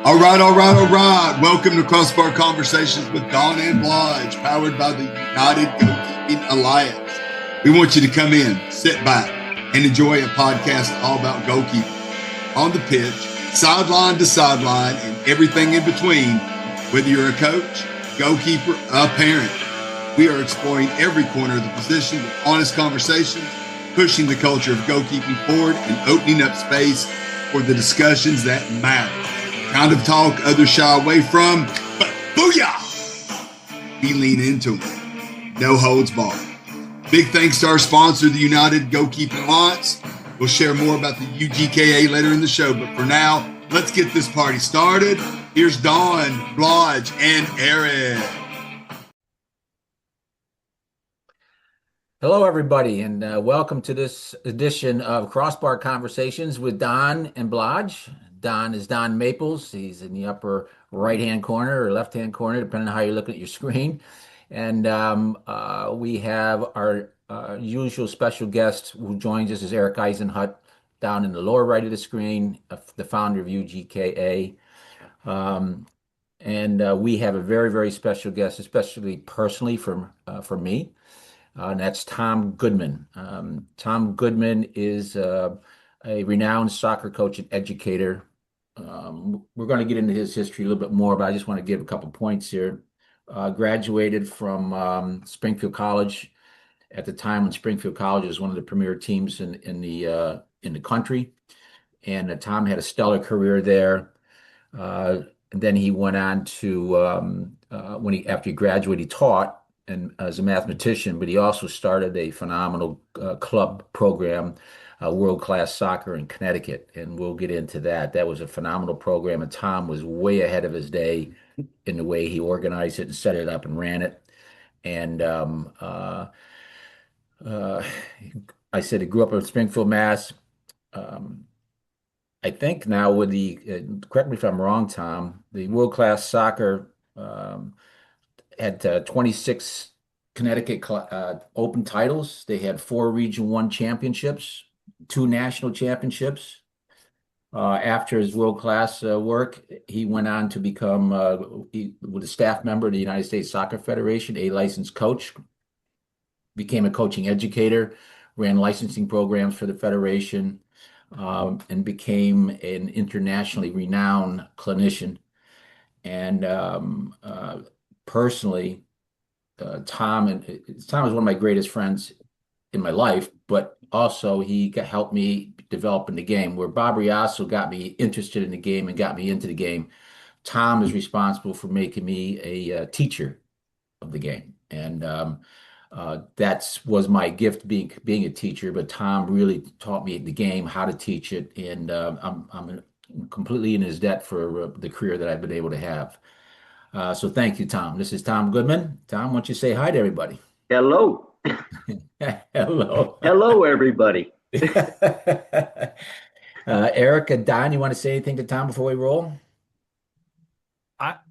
All right. Welcome to Crossbar Conversations with Don and Blige, powered by the United Goalkeeping Alliance. We want you to come in, sit back, and enjoy a podcast all about goalkeeping on the pitch, sideline to sideline, and everything in between. Whether you're a coach, goalkeeper, a parent, we are exploring every corner of the position with honest conversations, pushing the culture of goalkeeping forward and opening up space for the discussions that matter. Kind of talk others shy away from, but booyah! We lean into them. No holds barred. Big thanks to our sponsor, the United Goalkeeping Alliance. We'll share more about the UGKA later in the show, but for now, let's get this party started. Here's Don, Blige, and Eric. Hello, everybody, and welcome to this edition of Crossbar Conversations with Don and Blige. Don is Don Maples. He's in the upper right-hand corner or left-hand corner, depending on how you're looking at your screen. And we have our usual special guest who joins us is Eric Eisenhut down in the lower right of the screen, the founder of UGKA. And we have a very, very special guest, especially personally for me. And that's Tom Goodman. Tom Goodman is a renowned soccer coach and educator. We're going to get into his history a little bit more, but I just want to give a couple points here. Graduated from Springfield College at the time when Springfield College was one of the premier teams in the country, and Tom had a stellar career there. And then he went on to after he graduated, he taught and as a mathematician, but he also started a phenomenal club program, World-Class Soccer in Connecticut, and we'll get into that. That was a phenomenal program, and Tom was way ahead of his day in the way he organized it and set it up and ran it. And I said he grew up in Springfield, Mass. I think now with the, correct me if I'm wrong, Tom, the World-Class Soccer had 26 Connecticut Open titles. They had 4 Region 1 championships, 2 national championships. After his world-class work, he went on to become with a staff member of the United States Soccer Federation, a licensed coach, became a coaching educator, ran licensing programs for the Federation, and became an internationally renowned clinician. And personally, Tom is one of my greatest friends in my life, but also he helped me develop in the game. Where Bob Riasso got me interested in the game and got me into the game, Tom is responsible for making me a teacher of the game. And that was my gift, being a teacher. But Tom really taught me the game, how to teach it, and I'm completely in his debt for the career that I've been able to have. So thank you, Tom. This is Tom Goodman. Tom, why don't you say hi to everybody? Hello. Hello. Hello, everybody. Eric and Don, you want to say anything to Tom before we roll?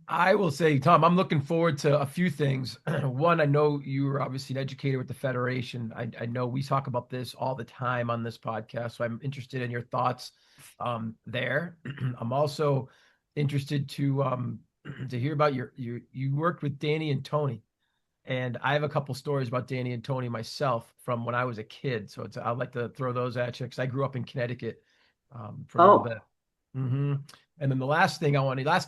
I will say, Tom, I'm looking forward to a few things. One, I know you were obviously an educator with the Federation. I know we talk about this all the time on this podcast, so I'm interested in your thoughts there. I'm also interested to hear about you worked with Danny and Tony, and I have a couple stories about Danny and Tony myself from when I was a kid. So I'd like to throw those at you because I grew up in Connecticut for a little bit. Mm-hmm. And then the last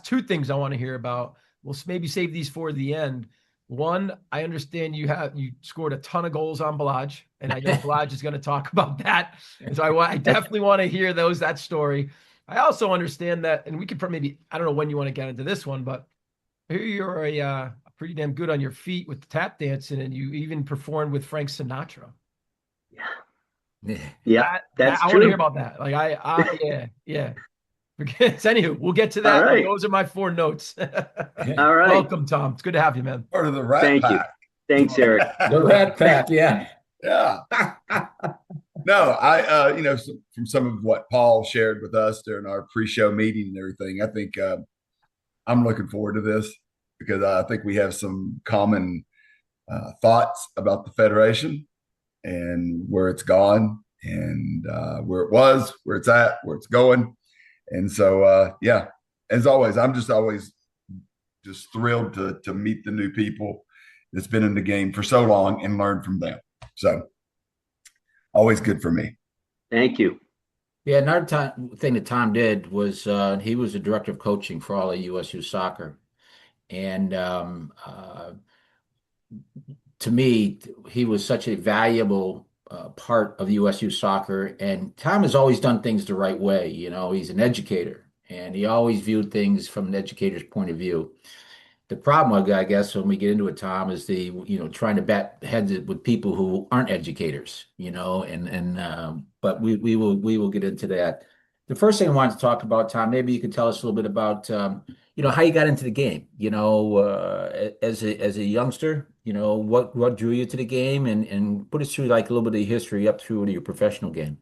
two things I want to hear about, we'll maybe save these for the end. One, I understand you scored a ton of goals on Blige, and I know Blige is going to talk about that. And so I definitely want to hear that story. I also understand that, and we could maybe, I don't know when you want to get into this one, but here you're a pretty damn good on your feet with tap dancing, and you even performed with Frank Sinatra. Yeah, that's I true. want to hear about that. Yeah. Anywho, we'll get to that. Right. Those are my 4 notes. All right. Welcome, Tom. It's good to have you, man. Part of the Rat Thank Pack. you. Thanks, Eric. The Rat Pack, yeah. Yeah. No, I, from some of what Paul shared with us during our pre-show meeting and everything, I think I'm looking forward to this because I think we have some common thoughts about the Federation and where it's gone and where it was, where it's at, where it's going. And so, as always, I'm just always just thrilled to meet the new people that's been in the game for so long and learn from them. So always good for me. Thank you. Yeah, another thing that Tom did was he was the director of coaching for all of USU soccer. And to me, he was such a valuable part of USU soccer. And Tom has always done things the right way. You know, he's an educator and he always viewed things from an educator's point of view. The problem, I guess, when we get into it, Tom, is trying to bat heads with people who aren't educators, but we will get into that. The first thing I wanted to talk about, Tom, maybe you could tell us a little bit about, how you got into the game, as a youngster, what drew you to the game and put us through like a little bit of the history up through to your professional game.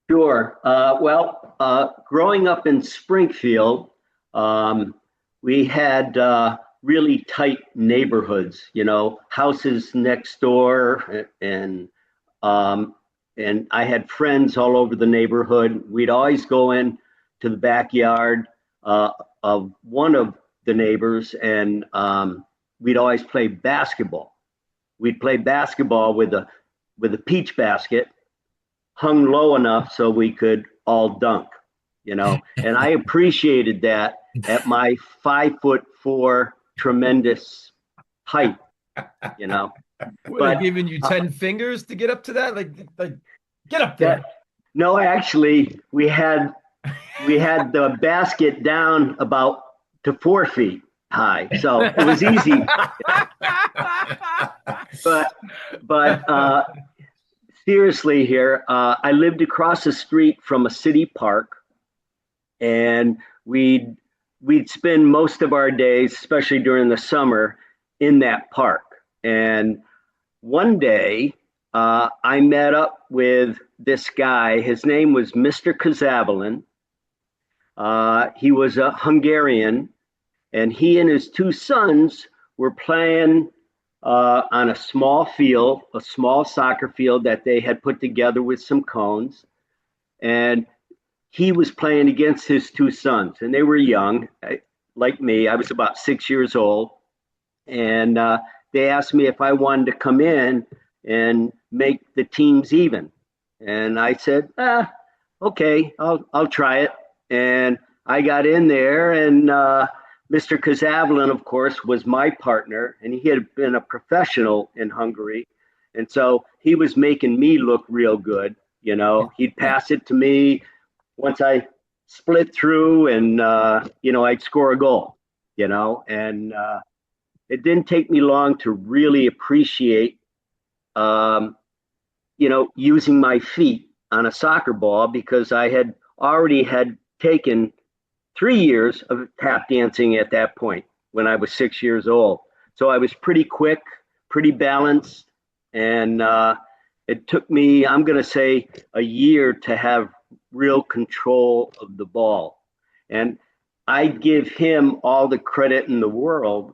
Sure. Growing up in Springfield, we had really tight neighborhoods, houses next door, and I had friends all over the neighborhood. We'd always go in to the backyard of one of the neighbors, and we'd always play basketball. We'd play basketball with a peach basket hung low enough so we could all dunk, and I appreciated that at my 5'4" tremendous height, But giving you 10 fingers to get up to that, like get up there. No, actually, we had the basket down about to 4 feet high, so it was easy. But seriously here, I lived across the street from a city park, and we'd spend most of our days, especially during the summer, in that park. And one day, I met up with this guy. His name was Mr. Kazavalin. He was a Hungarian, and he and his two sons were playing on a small field, a small soccer field that they had put together with some cones. And he was playing against his two sons, and they were young, like me. I was about 6 years old. And they asked me if I wanted to come in and make the teams even. And I said, okay, I'll try it. And I got in there, and Mr. Kazavalin, of course, was my partner, and he had been a professional in Hungary. And so he was making me look real good. He'd pass it to me once I split through, and, I'd score a goal, and it didn't take me long to really appreciate, using my feet on a soccer ball, because I had already taken 3 years of tap dancing at that point when I was 6 years old. So I was pretty quick, pretty balanced, and it took me, I'm going to say, a year to have real control of the ball. And I give him all the credit in the world,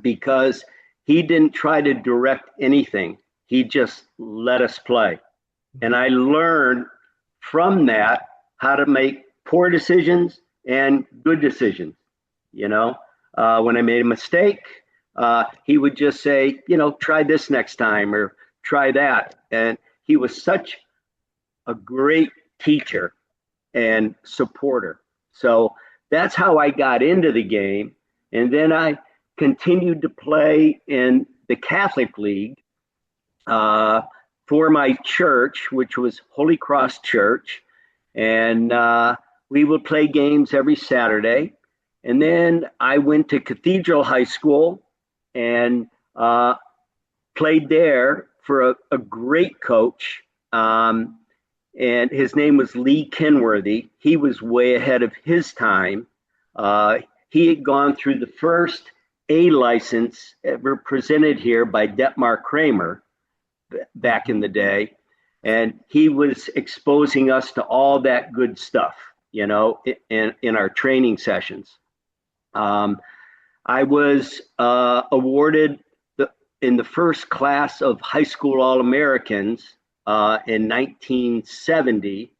because he didn't try to direct anything. He just let us play. And I learned from that how to make poor decisions and good decisions. When I made a mistake, he would just say, try this next time, or try that. And he was such a great teacher and supporter. So that's how I got into the game. And then I continued to play in the Catholic League for my church, which was Holy Cross Church. And we would play games every Saturday. And then I went to Cathedral High School and played there for a great coach. And his name was Lee Kenworthy. He was way ahead of his time. He had gone through the first A license ever presented here by Detmar Kramer back in the day. And he was exposing us to all that good stuff, in our training sessions. I was awarded in the first class of high school All-Americans in 1970.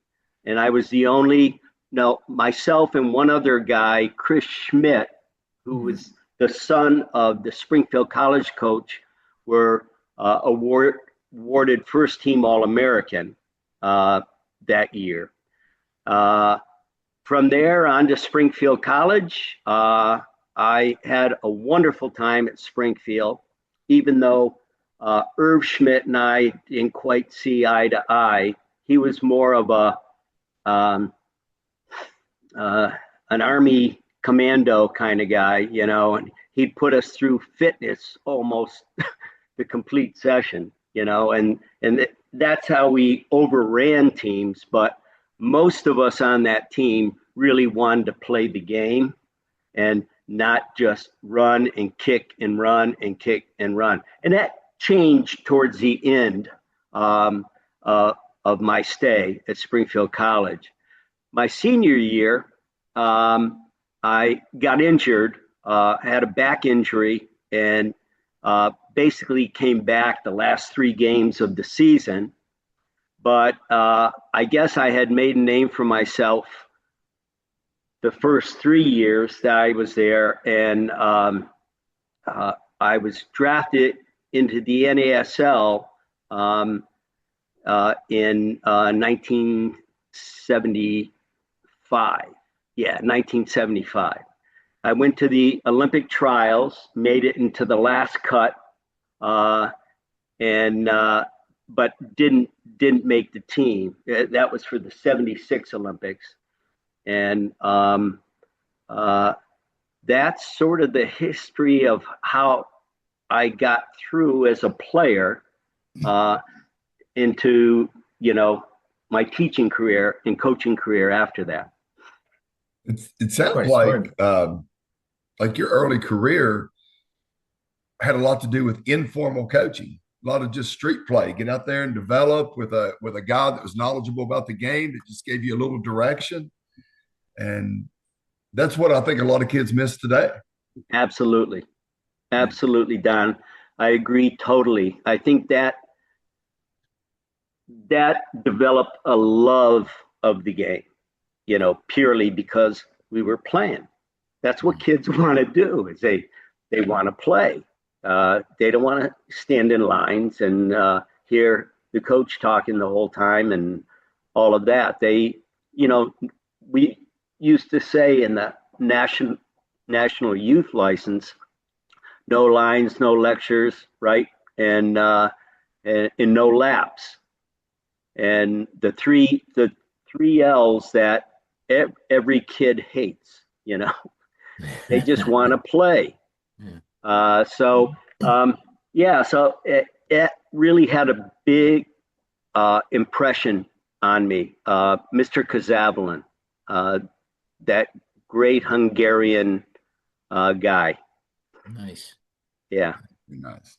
And I was the only no, myself and one other guy, Chris Schmidt, who was the son of the Springfield College coach, were awarded first team All-American that year. From there on to Springfield College, I had a wonderful time at Springfield, even though Irv Schmidt and I didn't quite see eye to eye. He was more of an Army commando kind of guy, and he'd put us through fitness almost the complete session, and that's how we overran teams. But most of us on that team really wanted to play the game and not just run and kick and run and kick and run. And that changed towards the end of my stay at Springfield College. My senior year, I got injured, had a back injury, and basically came back the last 3 games of the season. But I guess I had made a name for myself the first 3 years that I was there, and I was drafted into the NASL in 1975. Yeah, 1975. I went to the Olympic trials, made it into the last cut, but didn't make the team. That was for the 76 Olympics. And that's sort of the history of how I got through as a player into, my teaching career and coaching career after that. It sounds like your early career had a lot to do with informal coaching, a lot of just street play, get out there and develop with a guy that was knowledgeable about the game that just gave you a little direction. And that's what I think a lot of kids miss today. Absolutely, Don. I agree totally. I think that developed a love of the game, purely because we were playing. That's what kids want to do, is they want to play. They don't want to stand in lines and hear the coach talking the whole time and all of that. We used to say in the national youth license, no lines, no lectures, right? And no laps. And the three L's that every kid hates, they just want to play. So it really had a big impression on me. Mr. Kazavalin, that great Hungarian guy. Nice. Yeah. Nice.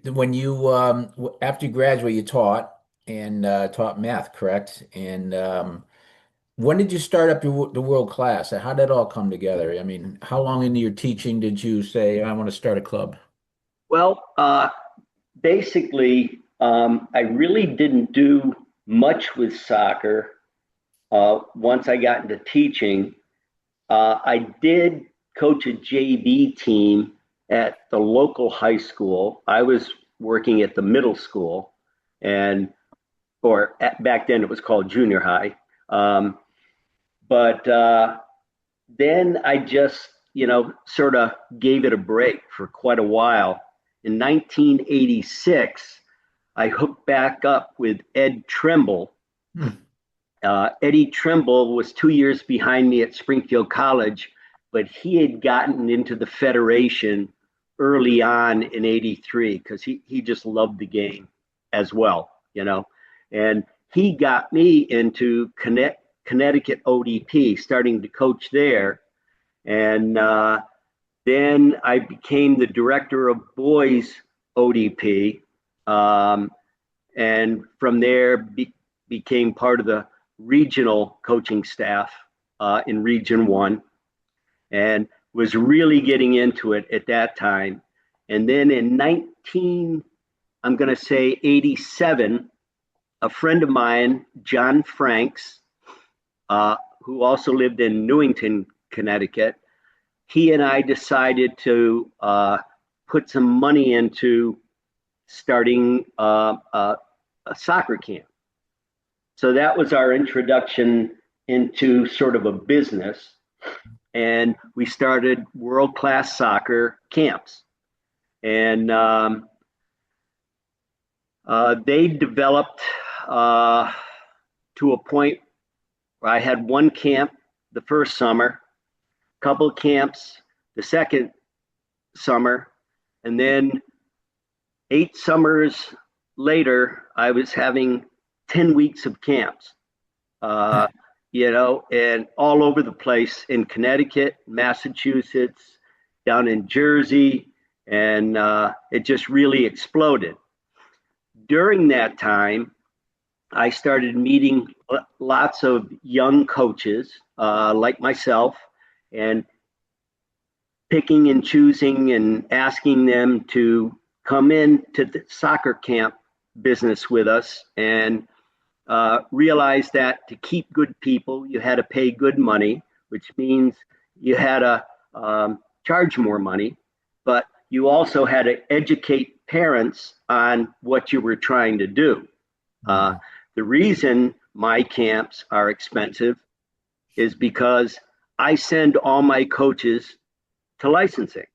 When you after you graduated, you taught math, correct? And when did you start up the world class? How did it all come together? I mean, how long into your teaching did you say, I want to start a club? Well, basically, I really didn't do much with soccer once I got into teaching. I did coach a JV team at the local high school. I was working at the middle school, back then it was called junior high. But then I just, sort of gave it a break for quite a while. In 1986, I hooked back up with Ed Trimble. Eddie Trimble was 2 years behind me at Springfield College, but he had gotten into the Federation early on in 83 because he just loved the game as well, and he got me into Connecticut ODP, starting to coach there. And then I became the director of boys ODP. And from there became part of the regional coaching staff in Region 1, and was really getting into it at that time. And then in 87, a friend of mine, John Franks, who also lived in Newington, Connecticut, he and I decided to put some money into starting a soccer camp. So that was our introduction into sort of a business. And we started world-class soccer camps. And they developed to a point where I had one camp the first summer, couple of camps the second summer, and then 8 summers later, I was having 10 weeks of camps, and all over the place in Connecticut, Massachusetts, down in Jersey, and it just really exploded. During that time, I started meeting lots of young coaches like myself and picking and choosing and asking them to come in to the soccer camp business with us, and realized that to keep good people, you had to pay good money, which means you had to charge more money, but you also had to educate parents on what you were trying to do. The reason my camps are expensive is because I send all my coaches to licensing.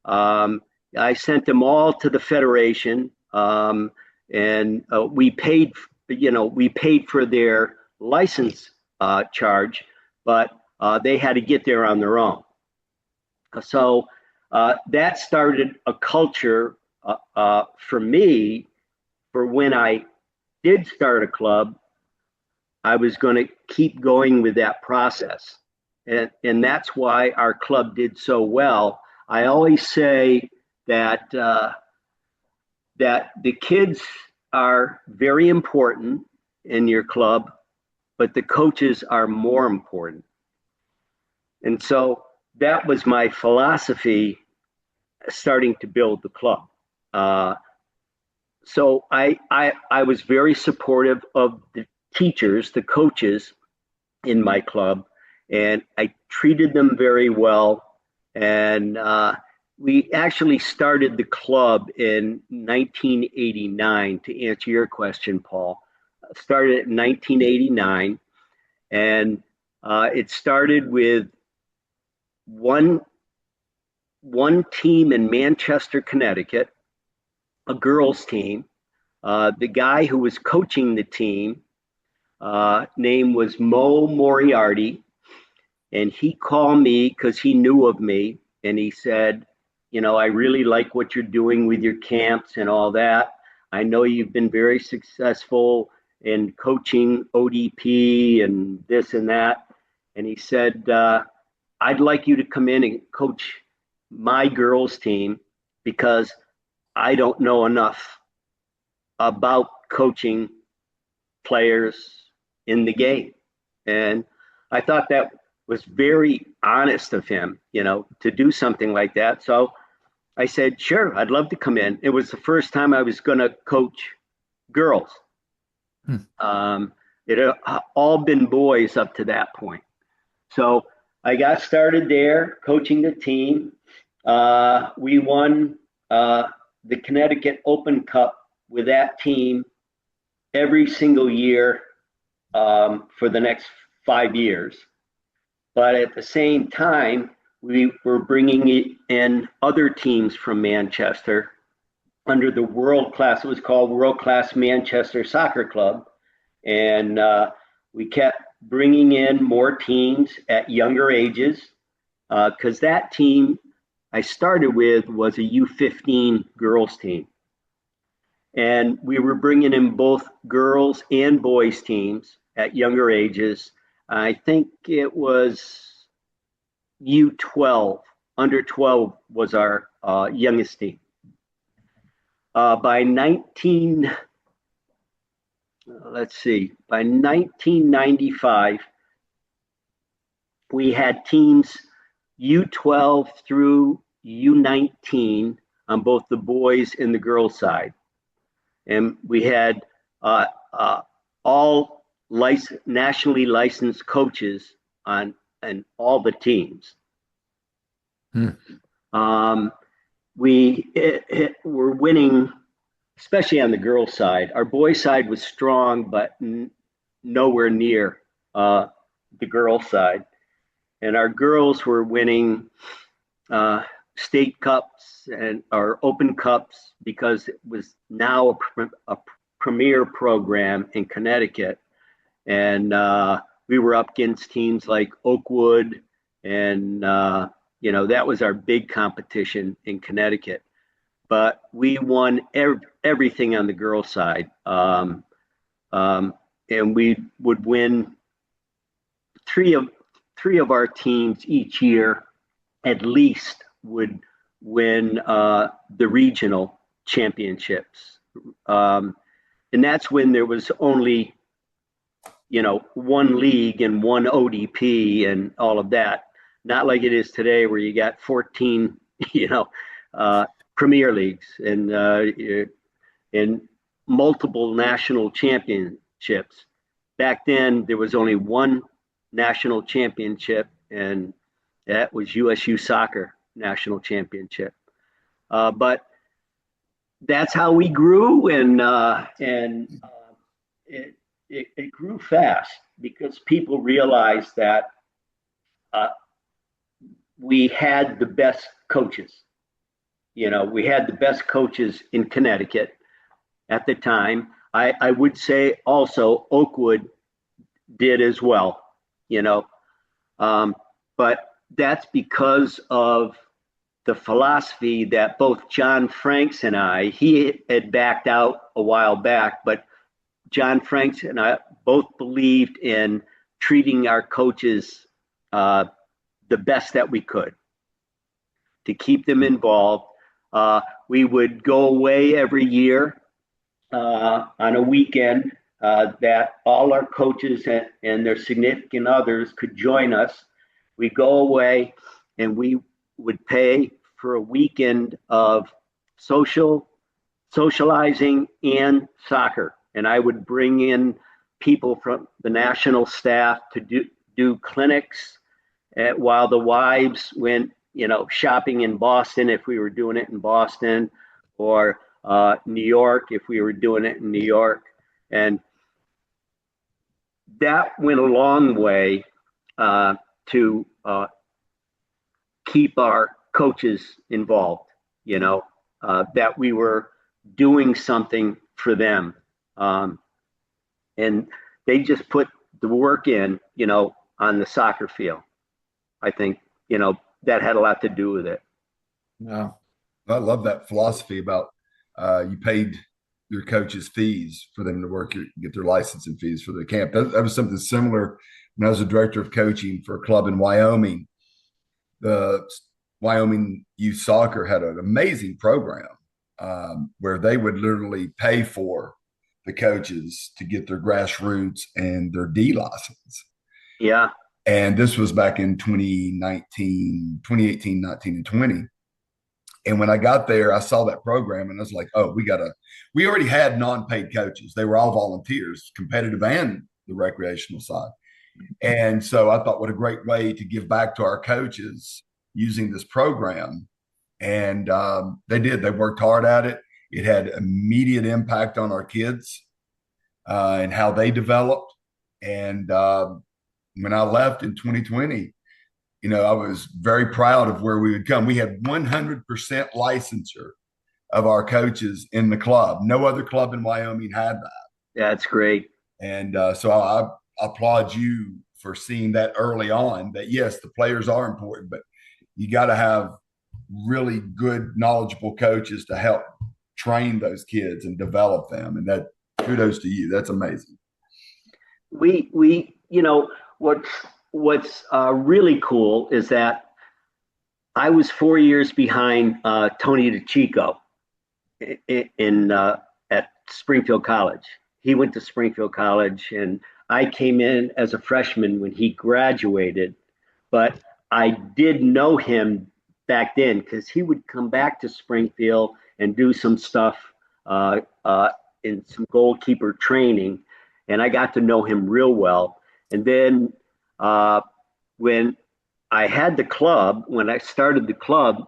I sent them all to the federation, and we paid for their license charge, but they had to get there on their own. So that started a culture for me for when I did start a club, I was going to keep going with that process. And that's why our club did so well. I always say that the kids are very important in your club, but the coaches are more important. And so that was my philosophy starting to build the club. So I was very supportive of the teachers, the coaches in my club, and I treated them very well. And we actually started the club in 1989, to answer your question, Paul. Started in 1989, and it started with one team in Manchester, Connecticut, a girls' team. The guy who was coaching the team name was Mo Moriarty, and he called me because he knew of me, and he said, I really like what you're doing with your camps and all that. I know you've been very successful in coaching ODP and this and that. And he said, I'd like you to come in and coach my girls' team because I don't know enough about coaching players in the game. And I thought that was very honest of him, to do something like that. So I said, sure, I'd love to come in. It was the first time I was going to coach girls. It had all been boys up to that point. So I got started there coaching the team. We won the Connecticut Open Cup with that team every single year for the next 5 years. But at the same time, we were bringing in other teams from Manchester under the it was called World Class Manchester Soccer Club. And we kept bringing in more teams at younger ages because that team I started with was a U15 girls team. And we were bringing in both girls and boys teams at younger ages. I think it was U12, under 12 was our youngest team. By 1995, we had teams U12 through U19 on both the boys and the girls side. And we had all nationally licensed coaches on all the teams. We were winning, especially on the girls' side. Our boys' side was strong, but nowhere near the girls' side. And our girls were winning state cups or open cups because it was now a premier program in Connecticut. And we were up against teams like Oakwood, and that was our big competition in Connecticut. But we won everything on the girls' side, and we would win three of our teams each year, at least, would win the regional championships, and that's when there was only one league and one ODP and all of that. Not like it is today where you got 14, Premier Leagues and multiple national championships. Back then, there was only one national championship, and that was USU Soccer National Championship. But that's how we grew, and it grew fast because people realized that we had the best coaches. We had the best coaches in Connecticut at the time. I would say also Oakwood did as well, but that's because of the philosophy that both John Franks and he had backed out a while back, but John Franks and I both believed in treating our coaches the best that we could to keep them involved. We would go away every year on a weekend that all our coaches and their significant others could join us. We go away and we would pay for a weekend of socializing and soccer. And I would bring in people from the national staff to do clinics while the wives went, shopping in Boston if we were doing it in Boston, or New York if we were doing it in New York. And that went a long way to keep our coaches involved, that we were doing something for them. And they just put the work in, on the soccer field. I think, that had a lot to do with it. No, I love that philosophy about you paid your coaches fees for them to work, get their licensing fees for the camp. That was something similar when I was a director of coaching for a club in Wyoming. The Wyoming youth soccer had an amazing program where they would literally pay for the coaches to get their grassroots and their D license. Yeah. And this was back in 2018, 19, and 20. And when I got there, I saw that program and I was like, oh, we already had non-paid coaches. They were all volunteers, competitive and the recreational side. And so I thought, what a great way to give back to our coaches using this program. And they did. They worked hard at it. It had immediate impact on our kids and how they developed. And when I left in 2020, I was very proud of where we would come. We had 100% licensure of our coaches in the club. No other club in Wyoming had that. That's great. And so I applaud you for seeing that early on, that yes, the players are important, but you got to have really good, knowledgeable coaches to help train those kids and develop them. And that, kudos to you. That's amazing. We what's really cool is that I was 4 years behind Tony DeChico at Springfield College. He went to Springfield College, and I came in as a freshman when he graduated. But I did know him back then because he would come back to Springfield and do some stuff in some goalkeeper training. and I got to know him real well. And then when I had the club, when I started the club,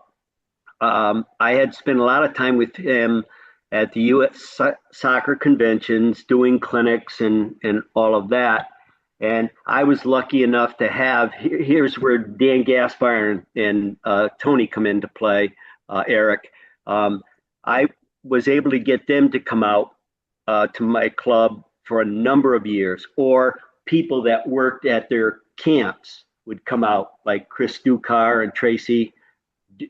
I had spent a lot of time with him at the U.S. soccer conventions, doing clinics and all of that. And I was lucky enough to have, here's where Dan Gaspar and Tony come into play, Eric. I was able to get them to come out to my club for a number of years, or people that worked at their camps would come out, like Chris Ducar and Tracy.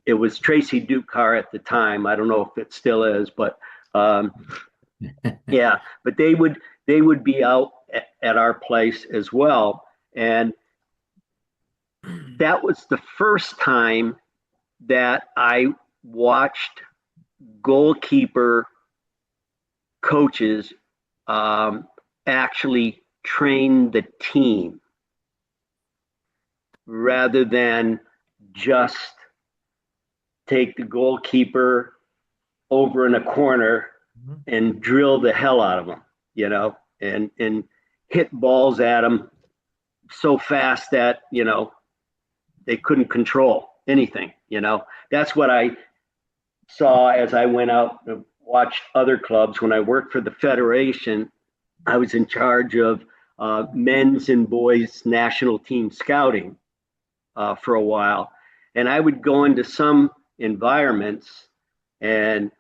It was Tracy Ducar at the time. I don't know if it still is, but yeah, but they would be out at our place as well. And that was the first time that I watched goalkeeper coaches actually train the team rather than just take the goalkeeper over in a corner and drill the hell out of them, you know, and hit balls at them so fast that, you know, they couldn't control anything, you know. That's what I saw as I went out and watched other clubs. When I worked for the Federation, I was in charge of men's and boys national team scouting for a while. And I would go into some environments, and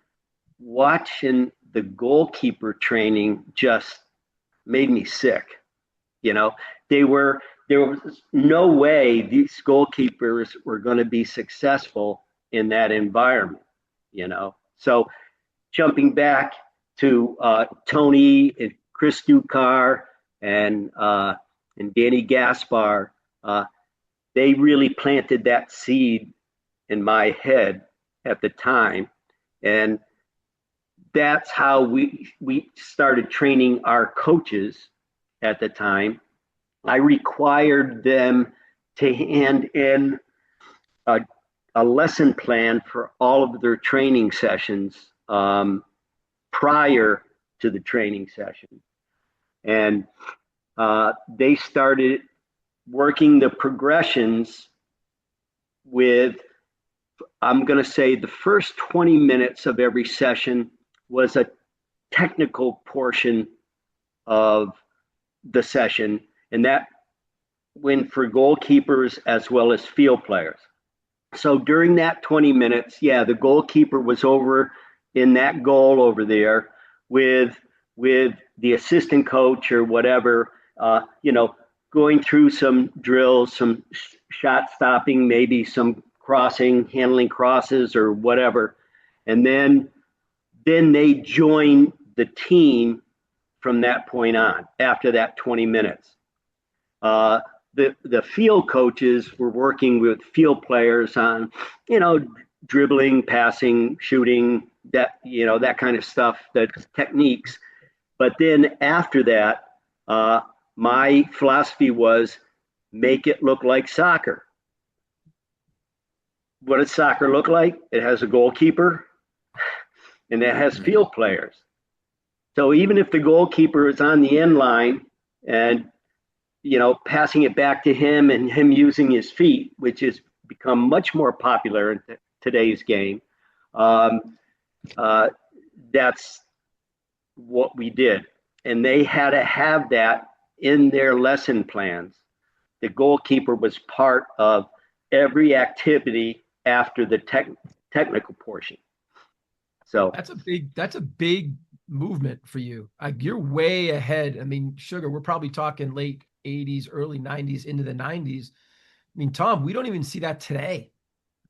watching the goalkeeper training just made me sick. You know, there was no way these goalkeepers were going to be successful in that environment, you know. So jumping back to Tony and Chris Ducar and Danny Gaspar, they really planted that seed in my head at the time. And that's how we started training our coaches at the time. I required them to hand in a lesson plan for all of their training sessions prior to the training session. And they started working the progressions with, I'm going to say, the first 20 minutes of every session was a technical portion of the session, and that went for goalkeepers as well as field players. So during that 20 minutes, yeah, the goalkeeper was over in that goal over there with the assistant coach or whatever, you know, going through some drills, some shot stopping, maybe some crossing, handling crosses or whatever. And then they join the team from that point on, after that 20 minutes. The field coaches were working with field players on, you know, dribbling, passing, shooting, that, you know, that kind of stuff, the techniques. But then after that, my philosophy was make it look like soccer. What does soccer look like? It has a goalkeeper and it has field players. So even if the goalkeeper is on the end line and, you know, passing it back to him and him using his feet, which has become much more popular in today's game, that's what we did. And they had to have that in their lesson plans. The goalkeeper was part of every activity after the technical portion. So that's a big movement for you. You're way ahead. I mean, Sugar, we're probably talking late 80s, early 90s into the 90s. I mean, Tom, we don't even see that today.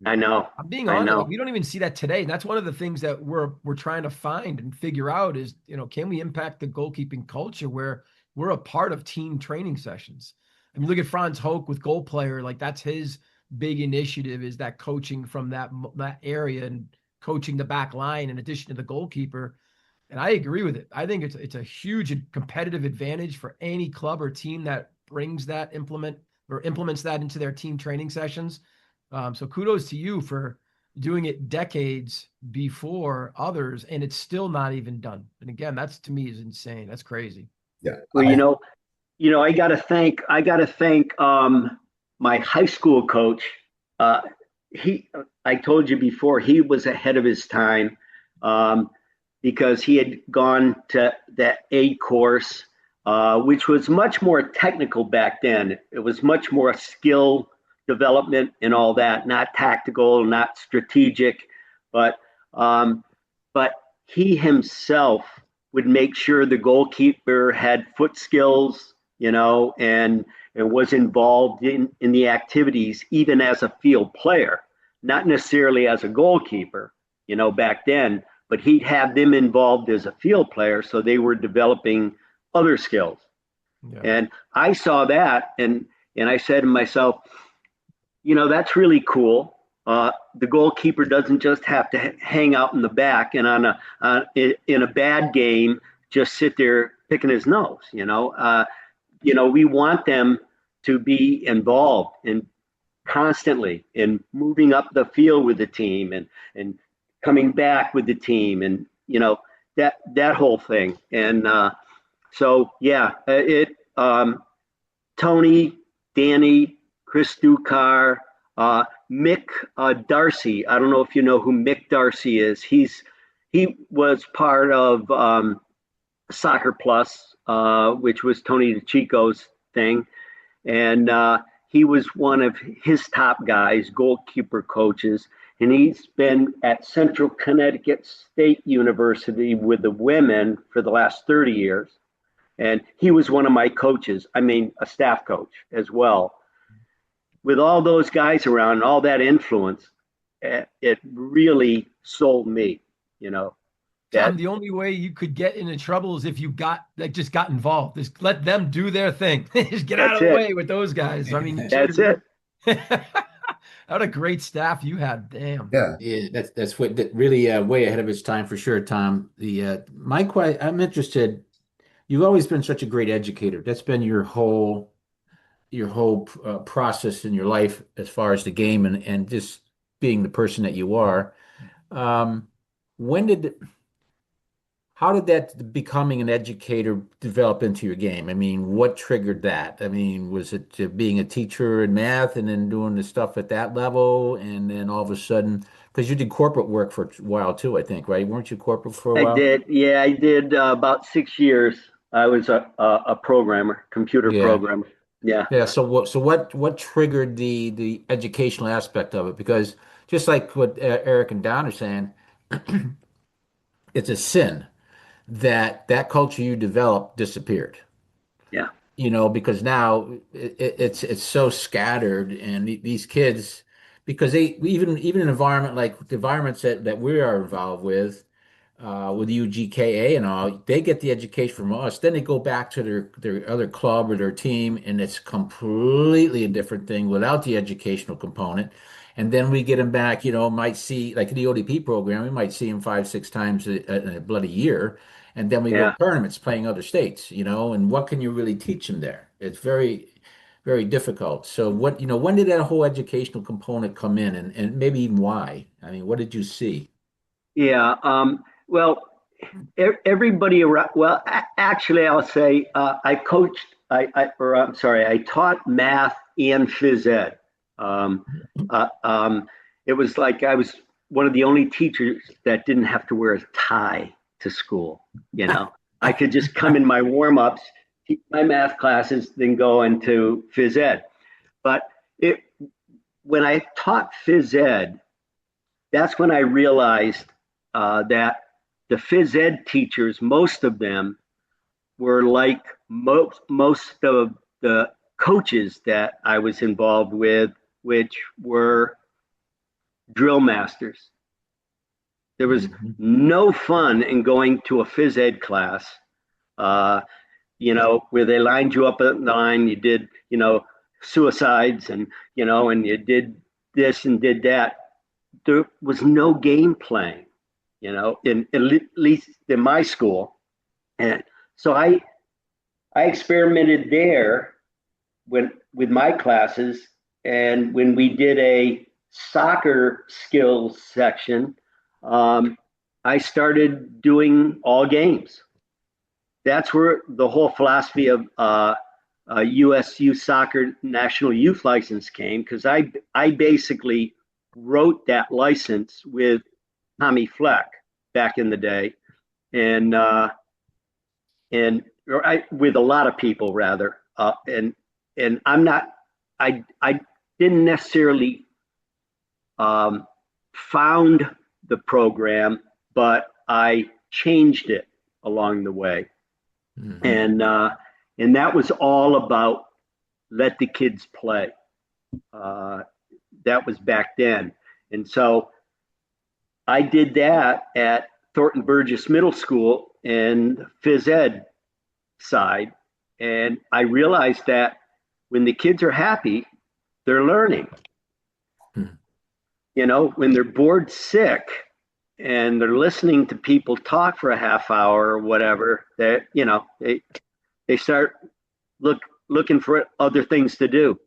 I know. I'm being honest. Like, we don't even see that today. And that's one of the things that we're trying to find and figure out is, you know, can we impact the goalkeeping culture where we're a part of team training sessions? I mean, look at Franz Hoek with Goal Player. Like, that's his big initiative, is that coaching from that area and coaching the back line in addition to the goalkeeper. And I agree with it. I think it's a huge competitive advantage for any club or team that brings that implements that into their team training sessions. So kudos to you for doing it decades before others, and it's still not even done. And again, that's, to me, is insane. That's crazy. Yeah. Well, I got to thank my high school coach. Uh, I told you before, he was ahead of his time, because he had gone to that A course, which was much more technical back then. It was much more skill development and all that, not tactical, not strategic, but um, but he himself would make sure the goalkeeper had foot skills, and was involved in the activities, even as a field player, not necessarily as a goalkeeper, back then, but he'd have them involved as a field player. So they were developing other skills. Yeah. And I saw that, and I said to myself, that's really cool. The goalkeeper doesn't just have to hang out in the back and in a bad game just sit there picking his nose. We want them to be involved and constantly in moving up the field with the team and coming back with the team, and that whole thing. And so yeah, Tony, Danny, Chris Dukar, Mick Darcy. I don't know if you know who Mick Darcy is. He was part of Soccer Plus, which was Tony DeChico's thing, and he was one of his top guys, goalkeeper coaches, and he's been at Central Connecticut State University with the women for the last 30 years. And he was one of my coaches, a staff coach as well. With all those guys around and all that influence, it really sold me, Tom, the only way you could get into trouble is if you just got involved. Just let them do their thing. Just get out of the way with those guys. That's it. What a great staff you had. Damn. Yeah, that's what really way ahead of its time for sure, Tom. I'm interested. You've always been such a great educator. That's been your whole process in your life as far as the game and just being the person that you are. How did that becoming an educator develop into your game? What triggered that? Was it being a teacher in math and then doing the stuff at that level, and then all of a sudden, because you did corporate work for a while too, I think, right? Weren't you corporate for a while? I did. Yeah, I did about 6 years. I was a programmer, computer programmer. Yeah. Yeah. So what triggered the educational aspect of it? Because just like what Eric and Don are saying, it's a sin that culture you developed disappeared. Yeah. Because now it's so scattered, and these kids, because they even an environment like the environments that we are involved with UGKA and all, they get the education from us. Then they go back to their other club or their team, and it's completely a different thing without the educational component. And then we get them back, might see, like the ODP program, we might see them 5, 6 times in a bloody year. And then we go tournaments playing other states, and what can you really teach them there? It's very, very difficult. So when did that whole educational component come in, and maybe even why? What did you see? Yeah. Well, everybody around. Well, actually, I'll say I coached. I taught math and phys ed. It was like I was one of the only teachers that didn't have to wear a tie to school. I could just come in my warm ups, teach my math classes, then go into phys ed. But when I taught phys ed, that's when I realized that the phys ed teachers, most of them were like most of the coaches that I was involved with, which were drill masters. There was no fun in going to a phys ed class, where they lined you up at the line, you did, suicides and you did this and did that. There was no game playing, at least in my school. And so I experimented there with my classes. And when we did a soccer skills section, I started doing all games. that's where the whole philosophy of U.S. Youth Soccer National Youth License came, because I basically wrote that license with Tommy Fleck back in the day, and with a lot of people rather, and I didn't necessarily found the program, but I changed it along the way. Mm-hmm. And that was all about let the kids play. That was back then. And so I did that at Thornton Burgess Middle School and phys ed side. And I realized that when the kids are happy, they're learning. You know, when they're bored sick and they're listening to people talk for a half hour or whatever, that, you know, they start looking for other things to do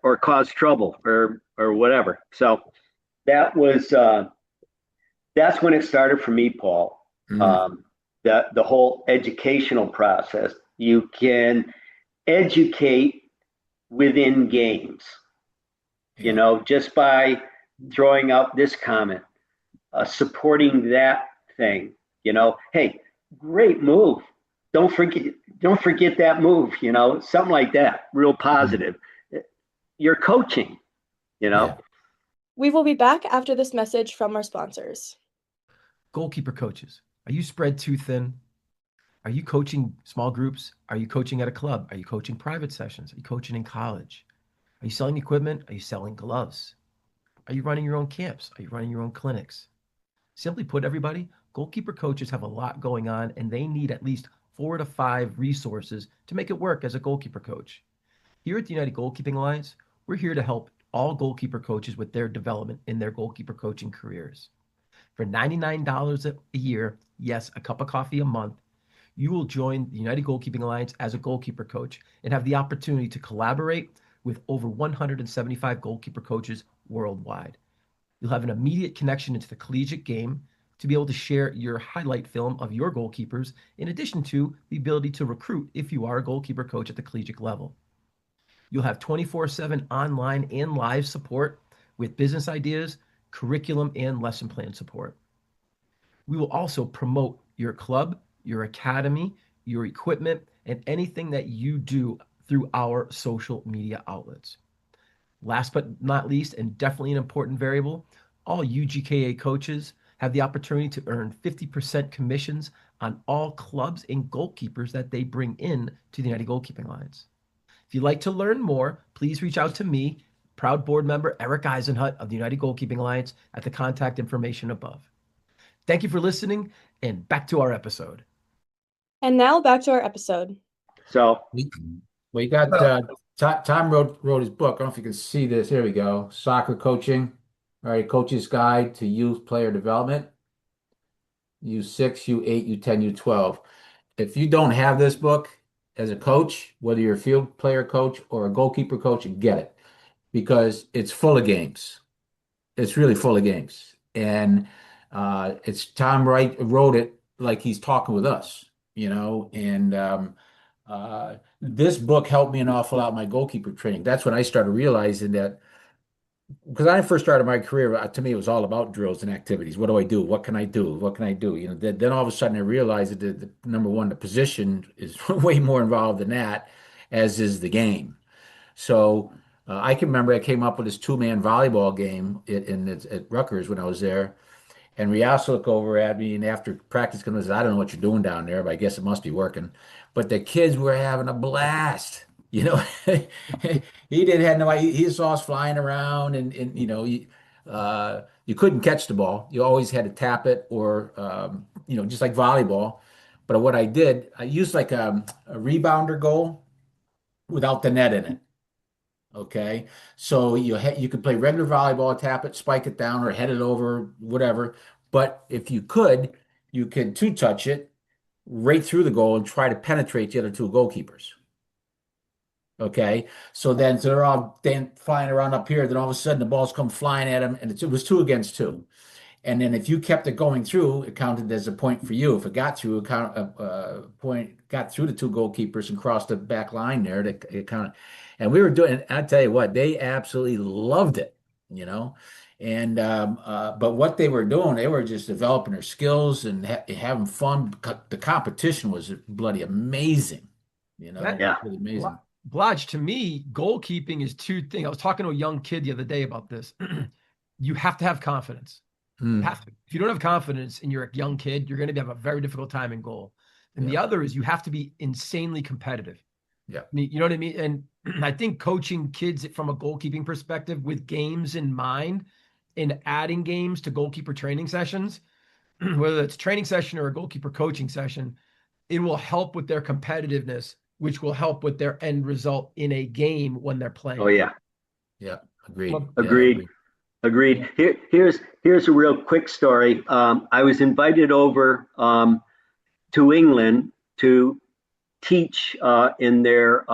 or cause trouble or whatever. So that was that's when it started for me, Paul. Mm-hmm. The whole educational process. You can educate within games, you know, just by throwing out this comment, supporting that thing, you know, hey, great move. Don't forget that move, you know, something like that, real positive. Mm-hmm. You're coaching, you know. Yeah. We will be back after this message from our sponsors. Goalkeeper coaches, are you spread too thin? Are you coaching small groups? Are you coaching at a club? Are you coaching private sessions? Are you coaching in college? Are you selling equipment? Are you selling gloves? Are you running your own camps? Are you running your own clinics? Simply put, everybody, goalkeeper coaches have a lot going on, and they need at least 4 to 5 resources to make it work as a goalkeeper coach. Here at the United Goalkeeping Alliance, we're here to help all goalkeeper coaches with their development in their goalkeeper coaching careers. For $99 a year, yes, a cup of coffee a month, you will join the United Goalkeeping Alliance as a goalkeeper coach and have the opportunity to collaborate with over 175 goalkeeper coaches worldwide. You'll have an immediate connection into the collegiate game to be able to share your highlight film of your goalkeepers, in addition to the ability to recruit if you are a goalkeeper coach at the collegiate level. You'll have 24/7 online and live support with business ideas, curriculum, and lesson plan support. We will also promote your club, your academy, your equipment, and anything that you do through our social media outlets. Last but not least, and definitely an important variable, all UGKA coaches have the opportunity to earn 50% commissions on all clubs and goalkeepers that they bring in to the United Goalkeeping Alliance. If you'd like to learn more, please reach out to me, proud board member Eric Eisenhut of the United Goalkeeping Alliance, at the contact information above. Thank you for listening, and back to our episode. And now back to our episode. So we got Tom wrote his book. I don't know if you can see this. Here we go. Soccer Coaching. All right, Coach's Guide to Youth Player Development. U6, U8, U10, U12. If you don't have this book as a coach, whether you're a field player coach or a goalkeeper coach, get it, because it's full of games. It's really full of games. And it's Tom wrote it like he's talking with us, you know, and this book helped me an awful lot in my goalkeeper training. That's when I started realizing that, because when I first started my career, to me, it was all about drills and activities. What do I do? What can I do? What can I do? You know, then all of a sudden I realized that the number one, the position is way more involved than that, as is the game. So I can remember I came up with this 2-man volleyball game at Rutgers when I was there. And Rias looked over at me, and after practice, I said, I don't know what you're doing down there, but I guess it must be working. But the kids were having a blast. You know, he didn't have no idea. He saw us flying around, and you know, you couldn't catch the ball. You always had to tap it, or you know, just like volleyball. But what I did, I used like a rebounder goal without the net in it. Okay, so you could play regular volleyball, tap it, spike it down, or head it over, whatever. But if you could 2-touch it right through the goal and try to penetrate the other 2 goalkeepers. Okay, so they're all flying around up here. Then all of a sudden the balls come flying at them, and it was 2 against 2. And then if you kept it going through, it counted as a point for you. If it got through, got through the two goalkeepers and crossed the back line there, it counted. And we were doing, I tell you what, they absolutely loved it, you know. And but what they were doing, they were just developing their skills and having fun. The competition was bloody amazing, you know. That- Yeah. Really amazing. Blodge, to me, goalkeeping is two things. I was talking to a young kid the other day about this. You have to have confidence. Mm. If you don't have confidence and you're a young kid, you're going to have a very difficult time in goal. And the Yeah. other is you have to be insanely competitive. Yeah. You know what I mean? And I think coaching kids from a goalkeeping perspective with games in mind and adding games to goalkeeper training sessions, whether it's a training session or a goalkeeper coaching session, it will help with their competitiveness, which will help with their end result in a game when they're playing. Oh yeah. Yeah. Agreed. Well, Yeah, Agreed. Agreed. Here's a real quick story. I was invited over to England to teach in their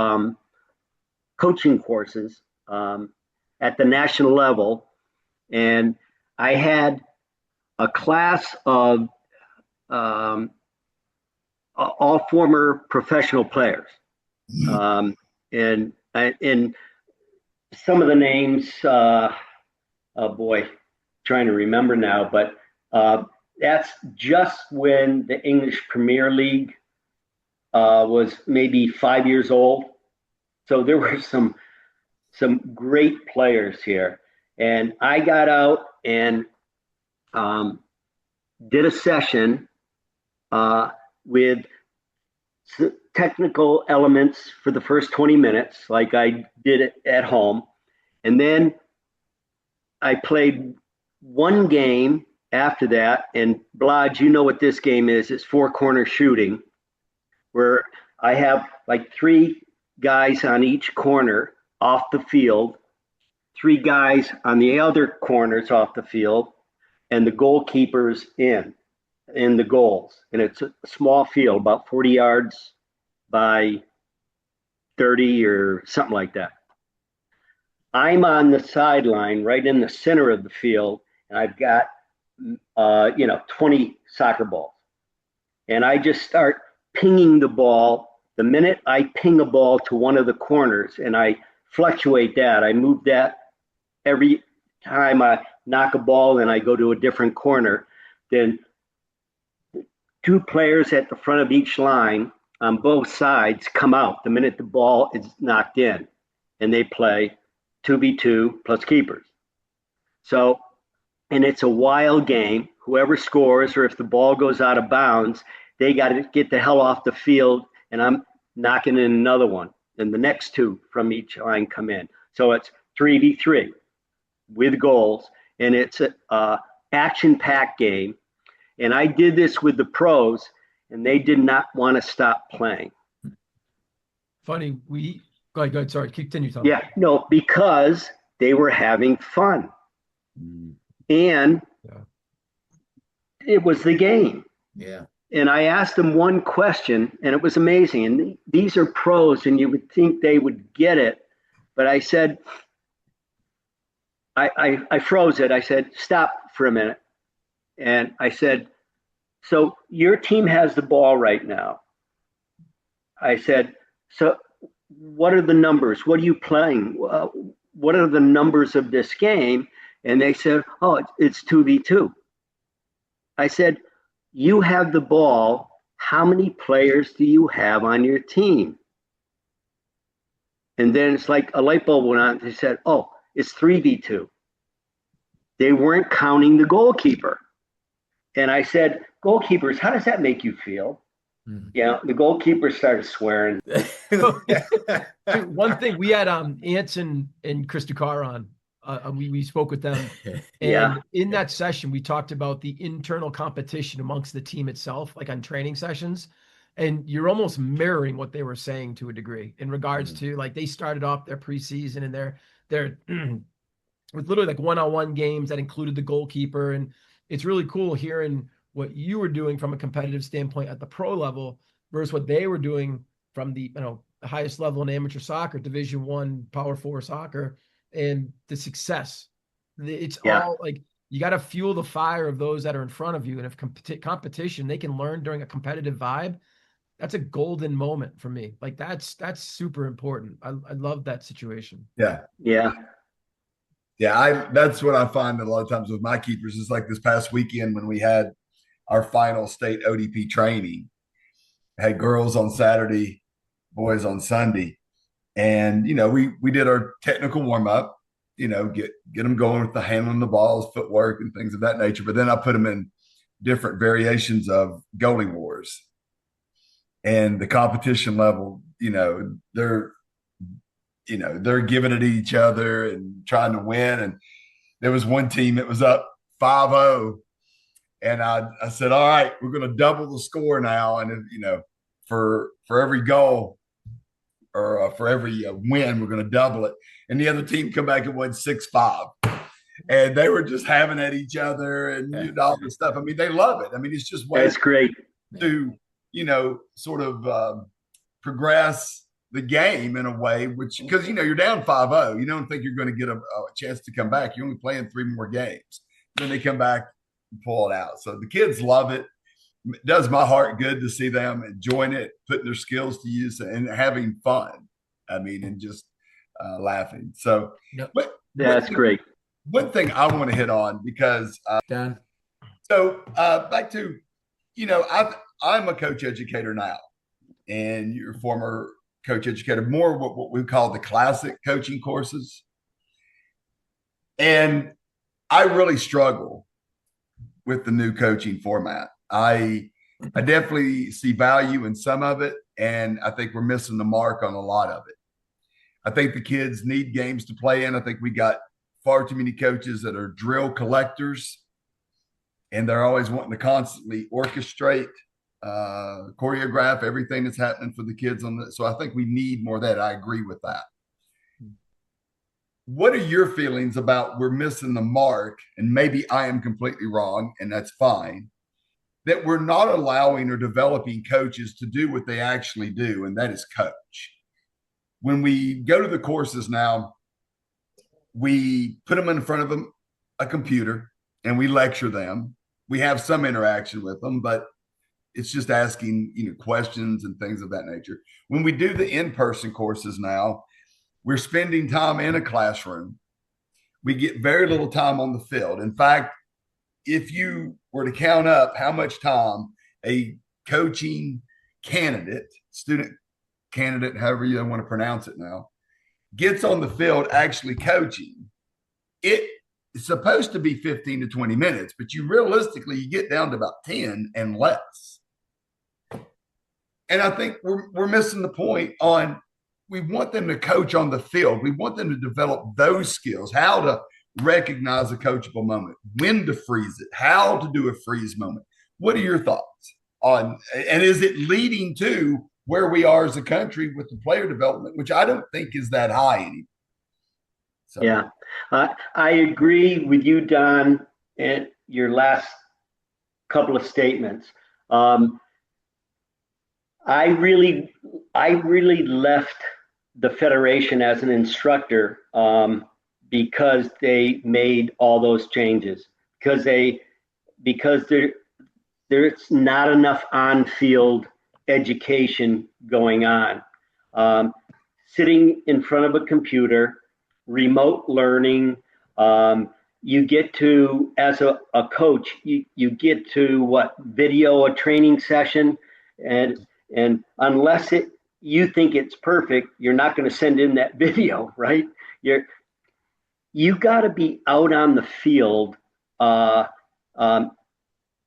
coaching courses at the national level, and I had a class of all former professional players, and some of the names. Oh boy, trying to remember now, but that's just when the English Premier League was maybe 5 years old. So there were some great players here, and I got out and did a session with technical elements for the first 20 minutes, like I did it at home, and then I played one game after that, and Blodge, you know what this game is. It's four-corner shooting, where I have like three guys on each corner off the field, three guys on the other corners off the field, and the goalkeepers in the goals. And it's a small field, about 40 yards by 30 or something like that. I'm on the sideline right in the center of the field, and I've got 20 soccer balls. And I just start pinging the ball. The minute I ping a ball to one of the corners and I fluctuate that, I move that every time I knock a ball and I go to a different corner, then two players at the front of each line on both sides come out the minute the ball is knocked in, and they play 2v2 plus keepers. So, and it's a wild game. Whoever scores, or if the ball goes out of bounds, they got to get the hell off the field, and I'm knocking in another one. And the next two from each line come in. So it's 3v3 with goals, and it's a action-packed game. And I did this with the pros, and they did not want to stop playing. Funny, go ahead. Sorry, continue, Tom. Yeah, no, because they were having fun. And it was the game. Yeah. And I asked them one question, and it was amazing. And these are pros, and you would think they would get it. But I said, I froze it. I said, stop for a minute. And I said, so your team has the ball right now. I said, so what are the numbers? What are you playing? What are the numbers of this game? And they said, oh, it's 2v2. I said, you have the ball. How many players do you have on your team? And then it's like a light bulb went on. They said, oh, it's 3v2. They weren't counting the goalkeeper. And I said, goalkeepers, how does that make you feel? Yeah, the goalkeeper started swearing. One thing, we had Anson and Chris Ducar on. We spoke with them. And in that session, we talked about the internal competition amongst the team itself, like on training sessions. And you're almost mirroring what they were saying to a degree in regards to, like, they started off their preseason and they're with literally like one-on-one games that included the goalkeeper. And it's really cool hearing what you were doing from a competitive standpoint at the pro level versus what they were doing from the highest level in amateur soccer, Division I, Power 4 soccer, and the success. It's all like you got to fuel the fire of those that are in front of you. And if competition, they can learn during a competitive vibe. That's a golden moment for me. Like that's super important. I love that situation. Yeah. Yeah. Yeah. That's what I find a lot of times with my keepers is like this past weekend when we had our final state ODP training, had girls on Saturday, boys on Sunday. And, we did our technical warm up, get them going with the handling the balls, footwork and things of that nature. But then I put them in different variations of goalie wars. And the competition level, they're giving it to each other and trying to win. And there was one team that was up 5-0. And I said, all right, we're going to double the score now. And, for every goal or for every win, we're going to double it. And the other team come back and won 6-5. And they were just having at each other and all this stuff. I mean, they love it. I mean, it's just That's great to, sort of progress the game in a way, which because, you're down 5-0. You don't think you're going to get a chance to come back. You're only playing 3 more games. Then they come back and pull it out. So the kids love it. It does my heart good to see them enjoying it, putting their skills to use and having fun. I mean, and just laughing. So that's great. One thing I want to hit on because Dan. So back to, I'm a coach educator now, and you're a former coach educator, more what we call the classic coaching courses. And I really struggle with the new coaching format. I definitely see value in some of it, and I think we're missing the mark on a lot of it. I think the kids need games to play in. I think we got far too many coaches that are drill collectors, and they're always wanting to constantly orchestrate, choreograph everything that's happening for the kids on the. So I think we need more of that. I agree with that. What are your feelings about we're missing the mark? And maybe I am completely wrong, and that's fine, that we're not allowing or developing coaches to do what they actually do, and that is coach. When we go to the courses now, we put them in front of a computer and we lecture them. We have some interaction with them, but it's just asking, questions and things of that nature. When we do the in-person courses now, we're spending time in a classroom. We get very little time on the field. In fact, if you were to count up how much time a coaching candidate, student candidate, however you want to pronounce it now, gets on the field actually coaching, it's supposed to be 15 to 20 minutes, but you get down to about 10 and less. And I think we're missing the point on, we want them to coach on the field. We want them to develop those skills, how to recognize a coachable moment, when to freeze it, how to do a freeze moment. What are your thoughts on, and is it leading to where we are as a country with the player development, which I don't think is that high anymore? So. Yeah, I agree with you, Don, and your last couple of statements. I really left the Federation as an instructor because they made all those changes, because there's not enough on-field education going on. Sitting in front of a computer, remote learning, you get to, as a coach, you get to video a training session, and unless you think it's perfect, you're not going to send in that video, right? You got to be out on the field,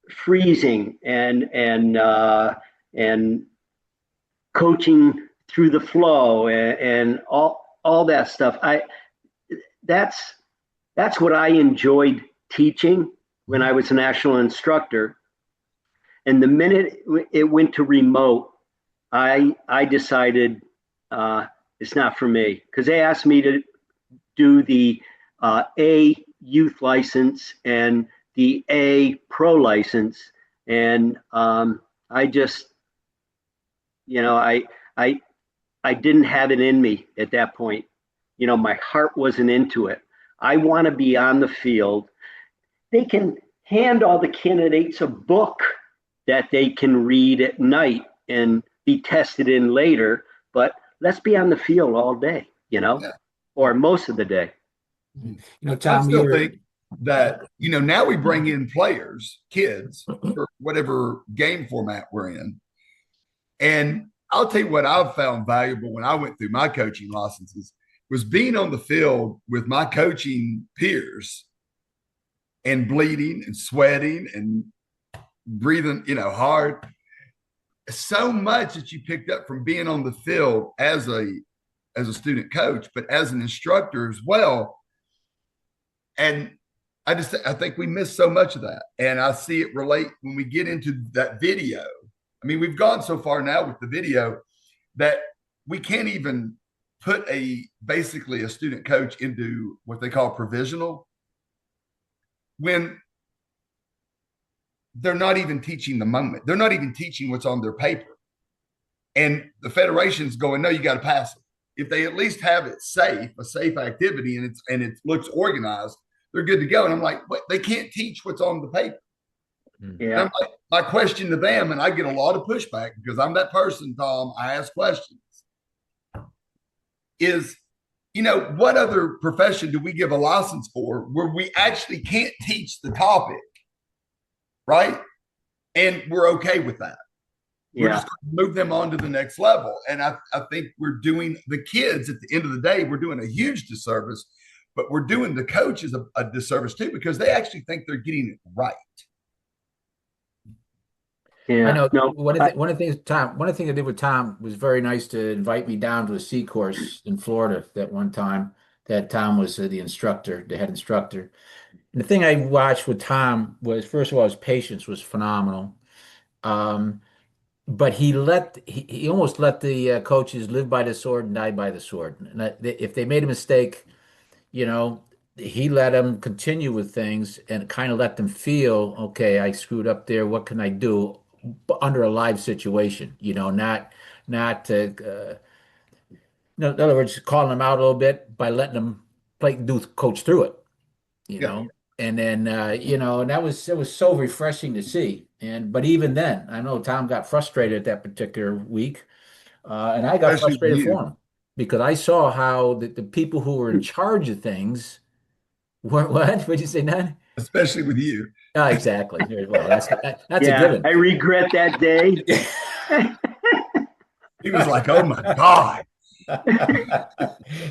freezing and coaching through the flow and all that stuff. That's what I enjoyed teaching when I was a national instructor. And the minute it went to remote, I decided it's not for me, because they asked me to do the A youth license and the A pro license, and I just, I didn't have it in me at that point. My heart wasn't into it. I want to be on the field. they can hand all the candidates a book that they can read at night and be tested in later. But let's be on the field all day, Yeah. or most of the day. I Tom, still think that, now we bring in players, kids, for whatever game format we're in. And I'll tell you what I've found valuable when I went through my coaching licenses was being on the field with my coaching peers and bleeding and sweating and breathing, hard. So much that you picked up from being on the field as a student coach, but as an instructor as well. And I think we miss so much of that. And I see it relate when we get into that video. I mean, we've gone so far now with the video that we can't even put basically a student coach into what they call provisional when they're not even teaching the moment. They're not even teaching what's on their paper. And the federation's going, no, you got to pass it. If they at least have it a safe activity, and it looks organized, they're good to go. And I'm like, what? They can't teach what's on the paper. Yeah. Like, my question to them, and I get a lot of pushback because I'm that person, Tom, I ask questions, is, what other profession do we give a license for where we actually can't teach the topic, right? And we're okay with that. Yeah. We're just going to move them on to the next level. And I think we're doing the kids at the end of the day, we're doing a huge disservice, but we're doing the coaches a disservice too, because they actually think they're getting it right. Yeah. I know. No, One of the things I did with Tom was very nice to invite me down to a C course in Florida that one time that Tom was the instructor, the head instructor. And the thing I watched with Tom was, first of all, his patience was phenomenal. But he almost let the coaches live by the sword and die by the sword. And if they made a mistake, he let them continue with things and kind of let them feel, okay, I screwed up there. What can I do? But under a live situation, not to, in other words, calling them out a little bit by letting them coach through it, you Yeah. know. And then, and it was so refreshing to see. But even then, I know Tom got frustrated that particular week, and I got Especially with frustrated you. for him because I saw how the people who were in charge of things weren't what? What'd you say, Ned? Especially with you. Oh, exactly. Well, that's a given. I regret that day. He was like, oh my God.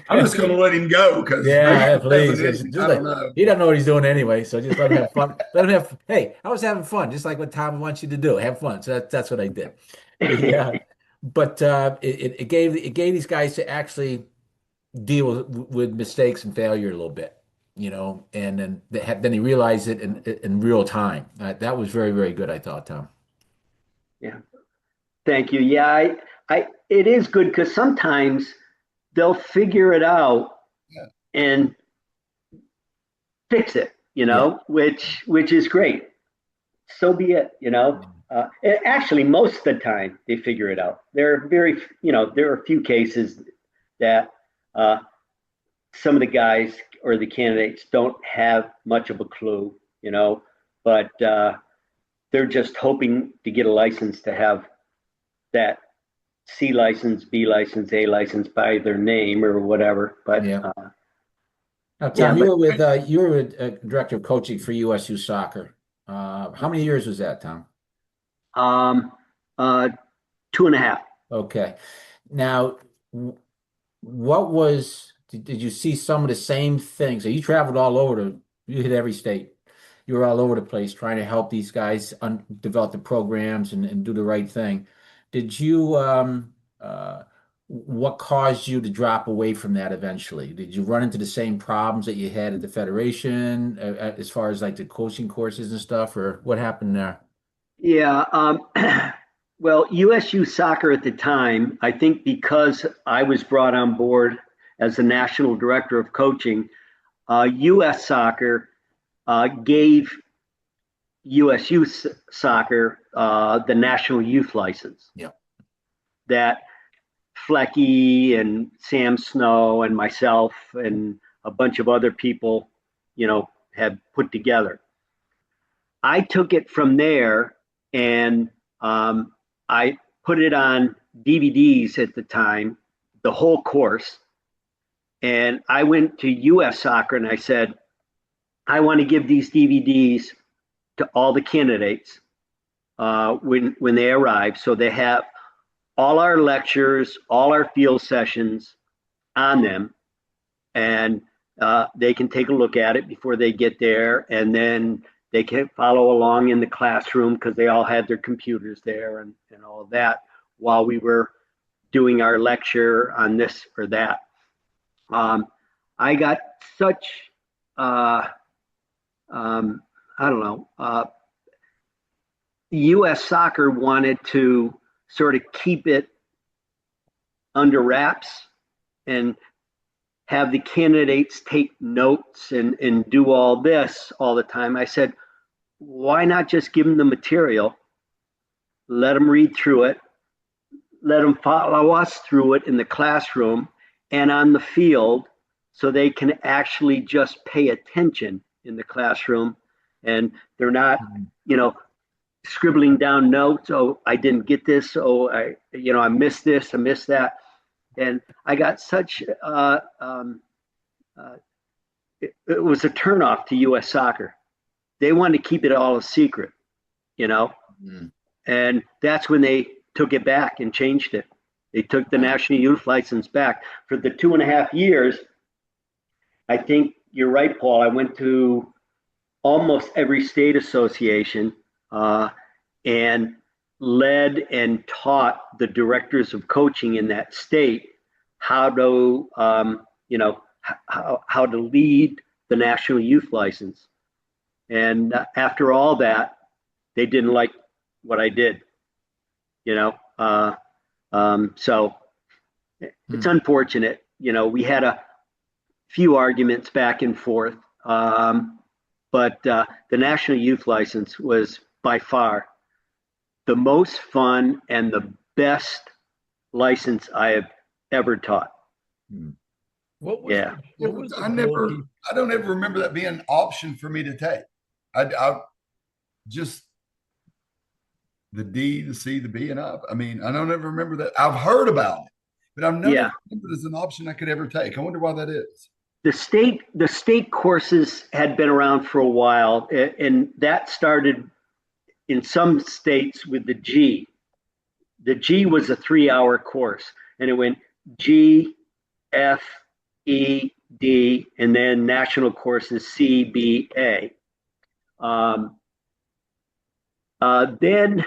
I'm just going to let him go because Yeah, please. I don't know. He doesn't know what he's doing anyway, so just let him have fun. Hey, I was having fun, just like what Tom wants you to do. Have fun. So that's what I did. Yeah, but it gave these guys to actually deal with mistakes and failure a little bit, and then he realized it in real time. That was very, very good, I thought, Tom. Yeah. Thank you. Yeah, it is good because sometimes they'll figure it out and fix it, which is great. So be it, actually, most of the time they figure it out. There are a few cases that some of the guys or the candidates don't have much of a clue, but they're just hoping to get a license to have that C license, B license, A license by their name or whatever. But yeah. Now, Tom, you were with director of coaching for USU Soccer. How many years was that, Tom? 2.5. Okay. Now, did you see some of the same things? So you traveled all over you hit every state. You were all over the place trying to help these guys develop the programs and do the right thing. Did you, what caused you to drop away from that eventually? Did you run into the same problems that you had at the Federation as far as like the coaching courses and stuff, or what happened there? Yeah. Well, USU Soccer at the time, I think because I was brought on board as the national director of coaching, US Soccer gave USU Soccer the national youth license. Yeah. That Flecky and Sam Snow and myself and a bunch of other people, had put together. I took it from there and I put it on DVDs at the time, the whole course. And I went to US Soccer and I said, I want to give these DVDs to all the candidates when they arrive. So they have all our lectures, all our field sessions on them. And they can take a look at it before they get there. And then they can follow along in the classroom because they all had their computers there and all of that while we were doing our lecture on this or that. I got such, I don't know, US Soccer wanted to sort of keep it under wraps and have the candidates take notes and do all this all the time. I said, why not just give them the material, let them read through it, let them follow us through it in the classroom and on the field so they can actually just pay attention in the classroom and they're not, scribbling down notes. Oh, I didn't get this. Oh, I missed this. I missed that. And I got such, it was a turnoff to US Soccer. They wanted to keep it all a secret, and that's when they took it back and changed it. They took the National Youth License back. For the 2.5 years, I think you're right, Paul. I went to almost every state association and led and taught the directors of coaching in that state how to, how to lead the National Youth License. And after all that, they didn't like what I did, so it's unfortunate. We had a few arguments back and forth, but the National Youth License was by far the most fun and the best license I have ever taught. What was I don't ever remember that being an option for me to take. I just the D, the C, the B, and up. I mean, I don't ever remember that. I've heard about it, but I've never remembered it as an option I could ever take. I wonder why that is. The state courses had been around for a while, and that started in some states with the G. The G was a 3-hour course, and it went G, F, E, D, and then national courses C, B, A. Then,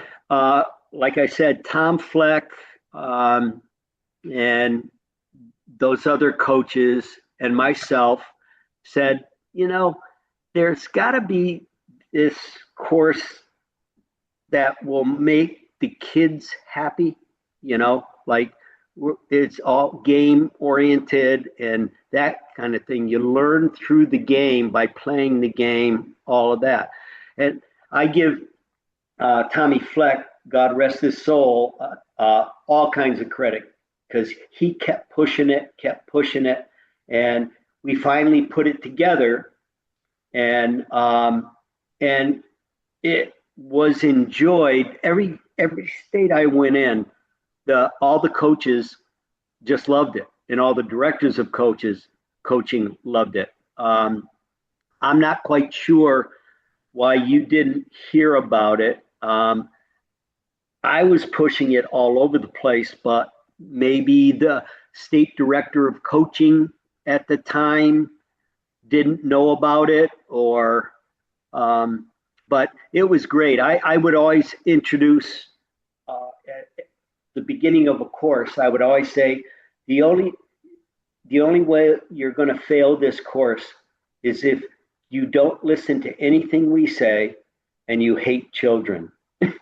like I said, Tom Fleck and those other coaches and myself said, there's got to be this course that will make the kids happy, like it's all game oriented and that kind of thing. You learn through the game by playing the game, all of that. And I give Tommy Fleck, God rest his soul, all kinds of credit because he kept pushing it. And we finally put it together and it was enjoyed. Every state I went in, all the coaches just loved it, and all the directors of coaching loved it. I'm not quite sure why you didn't hear about it. I was pushing it all over the place, but maybe the state director of coaching at the time didn't know about it, or but it was great. I would always introduce at the beginning of a course, I would always say the only way you're going to fail this course is if you don't listen to anything we say and you hate children. I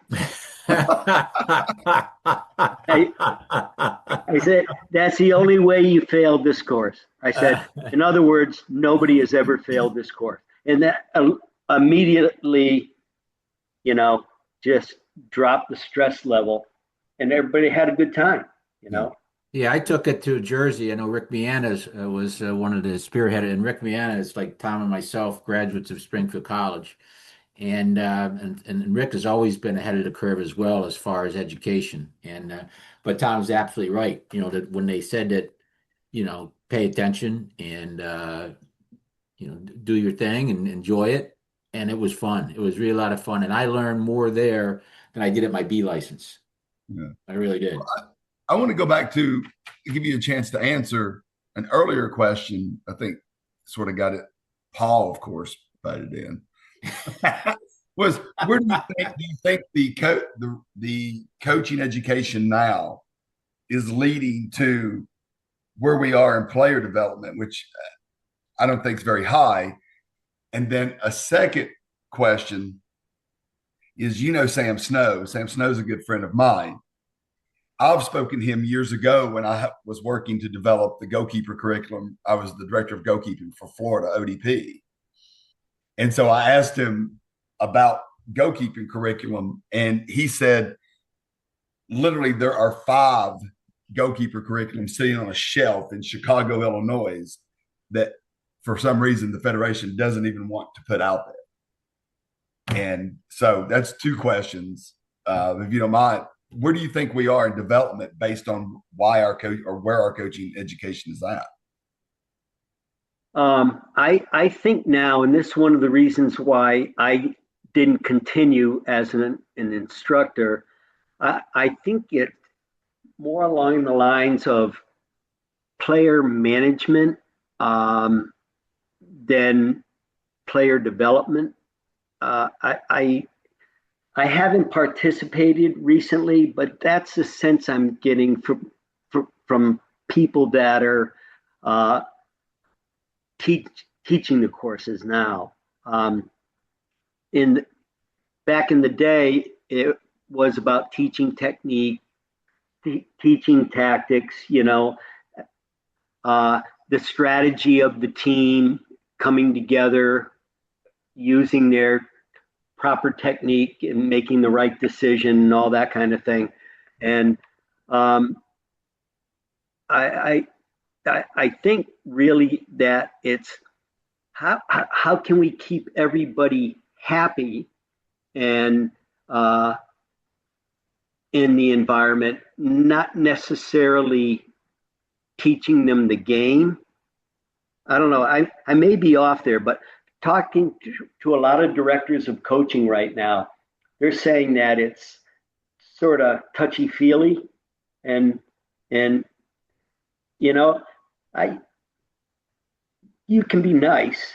said, that's the only way you failed this course. I said, in other words, nobody has ever failed this course. And that immediately, just dropped the stress level and everybody had a good time, Yeah, I took it to Jersey. I know Rick Mianas was one of the spearheaded, and Rick Mianas, like Tom and myself, graduates of Springfield College. And Rick has always been ahead of the curve as well as far as education. But Tom's absolutely right. That when they said that, pay attention and do your thing and enjoy it. And it was fun. It was really a lot of fun. And I learned more there than I did at my B license. Yeah. I really did. I want to go back to give you a chance to answer an earlier question. I think sort of got it. Paul, of course, butted in. Was where do you think the coaching education now is leading to where we are in player development, which I don't think is very high. And then a second question is, Sam Snow. Sam Snow's a good friend of mine. I've spoken to him years ago when I was working to develop the goalkeeper curriculum. I was the director of goalkeeping for Florida ODP. And so I asked him about goalkeeping curriculum, and he said, literally, there are 5 goalkeeper curriculums sitting on a shelf in Chicago, Illinois, that for some reason the Federation doesn't even want to put out there. And so that's 2 questions. If you don't mind, where do you think we are in development based on why our coach or where our coaching education is at? I think now, and this is one of the reasons why I didn't continue as an instructor. I think it more along the lines of player management than player development. I haven't participated recently, but that's the sense I'm getting from people that are teaching the courses now. Back in the day, it was about teaching technique, teaching tactics, the strategy of the team coming together, using their proper technique and making the right decision and all that kind of thing. And I think really that it's how can we keep everybody happy and in the environment, not necessarily teaching them the game. I don't know. I may be off there, but talking to a lot of directors of coaching right now, they're saying that it's sort of touchy-feely, and you can be nice,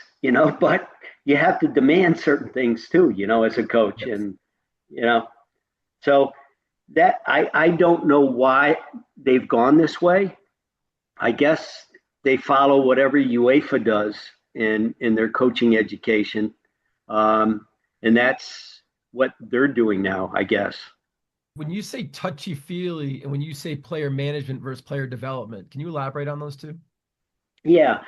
but you have to demand certain things too, as a coach. Yes. And so that I don't know why they've gone this way. I guess they follow whatever UEFA does in their coaching education. And that's what they're doing now, I guess. When you say touchy-feely and when you say player management versus player development, can you elaborate on those two? Yeah.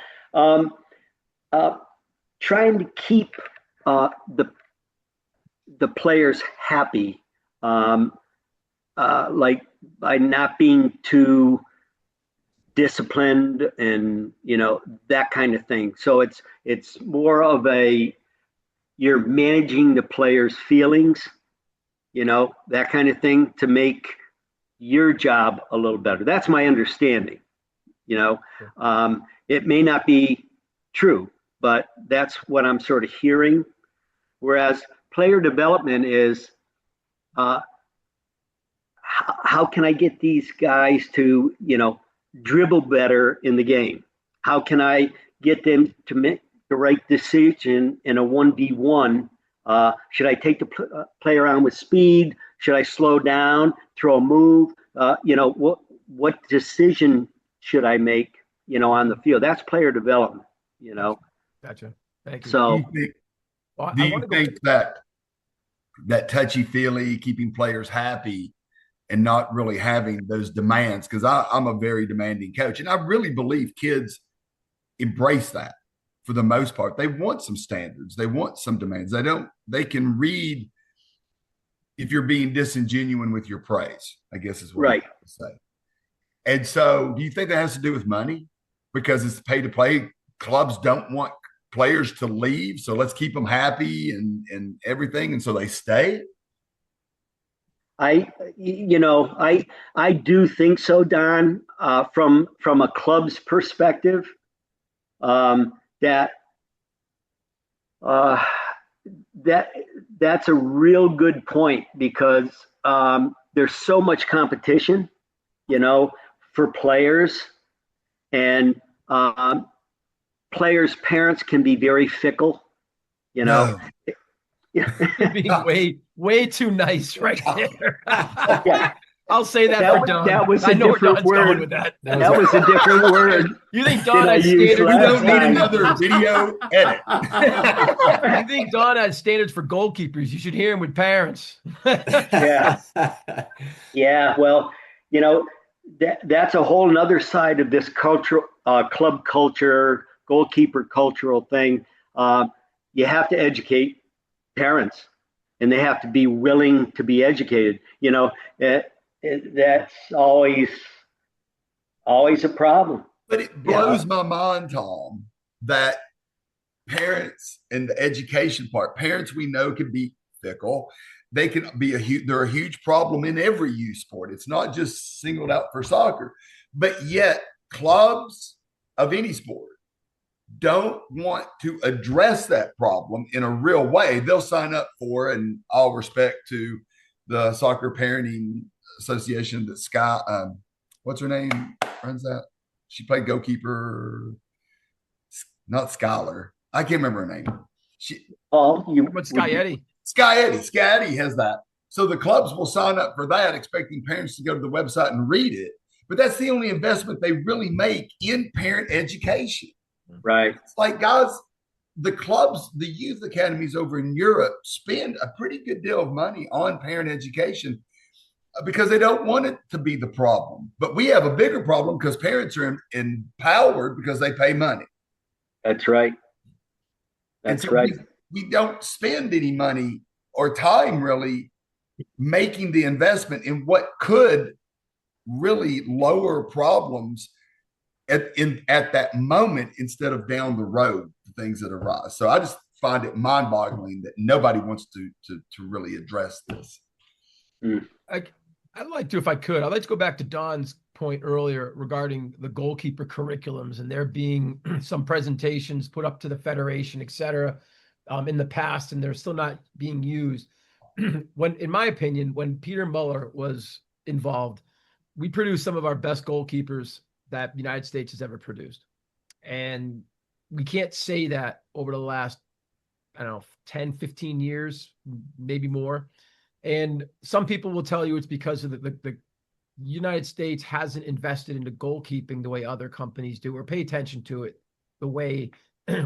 Trying to keep the players happy, like by not being too disciplined and that kind of thing. So it's more of you're managing the players' feelings, that kind of thing, to make your job a little better. That's my understanding. It may not be true, but that's what I'm sort of hearing. Whereas player development is how can I get these guys to dribble better in the game? How can I get them to make the right decision in a 1v1? Should I take the player on with speed? Should I slow down, throw a move? What decision should I make, on the field? That's player development, Gotcha. Thank you. So do you think that touchy-feely, keeping players happy and not really having those demands, because I'm a very demanding coach, and I really believe kids embrace that for the most part. They want some standards. They want some demands. They can read if you're being disingenuous with your praise, I guess is what right. I'm say. And so do you think that has to do with money? Because it's pay to play. Clubs don't want players to leave. So let's keep them happy and everything. And so they stay. I do think so, Don. From a club's perspective, that uh, that's a real good point, because there's so much competition, for players, and players' parents can be very fickle, No. Being way too nice right there. Yeah. I'll say that for Don. That was I a know where different Don's going word. with that. That was a different word. You think Don Did I has use standards? We last don't need time? another video edit. You think Don has standards for goalkeepers? You should hear him with parents. Yeah. Yeah. Well, that's a whole nother side of this cultural, club culture, goalkeeper cultural thing. You have to educate parents, and they have to be willing to be educated. That's always a problem. But it blows my mind, Tom, that parents and the education part, parents we know can be fickle. They can be they're a huge problem in every youth sport. It's not just singled out for soccer, but yet clubs of any sport don't want to address that problem in a real way. They'll sign up for, and all respect to the Soccer Parenting Association that what's her name, runs that? She played goalkeeper, not Skylar. I can't remember her name. Sky Eddie. Sky Eddie has that. So the clubs will sign up for that, expecting parents to go to the website and read it. But that's the only investment they really make in parent education. Right. It's like, guys, the clubs, the youth academies over in Europe spend a pretty good deal of money on parent education because they don't want it to be the problem. But we have a bigger problem because parents are empowered because they pay money. That's right. That's right. We don't spend any money or time really making the investment in what could really lower problems at that moment instead of down the road, the things that arise. So I just find it mind-boggling that nobody wants to really address this. I'd like to, if I could, I'd like to go back to Don's point earlier regarding the goalkeeper curriculums and there being some presentations put up to the federation, et cetera, in the past, and they're still not being used. When, in my opinion, when Peter Muller was involved, we produced some of our best goalkeepers that the United States has ever produced. And we can't say that over the last, 10, 15 years, maybe more. And some people will tell you it's because of the United States hasn't invested into goalkeeping the way other companies do or pay attention to it the way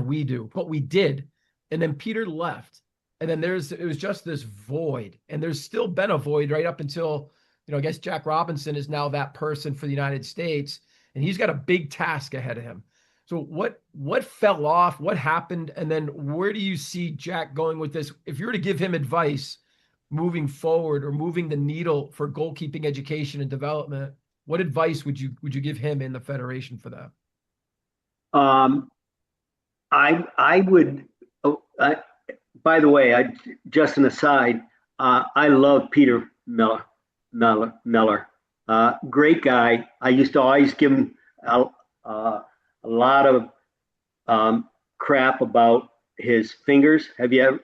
we do. But we did. And then Peter left. And then it was just this void. And there's still been a void right up until, I guess Jack Robinson is now that person for the United States. And he's got a big task ahead of him. So what fell off? What happened? And then where do you see Jack going with this? If you were to give him advice moving forward or moving the needle for goalkeeping education and development, what advice would you give him in the federation for that? I would. By the way, just an aside. I love Peter Miller. Great guy. I used to always give him a lot of crap about his fingers.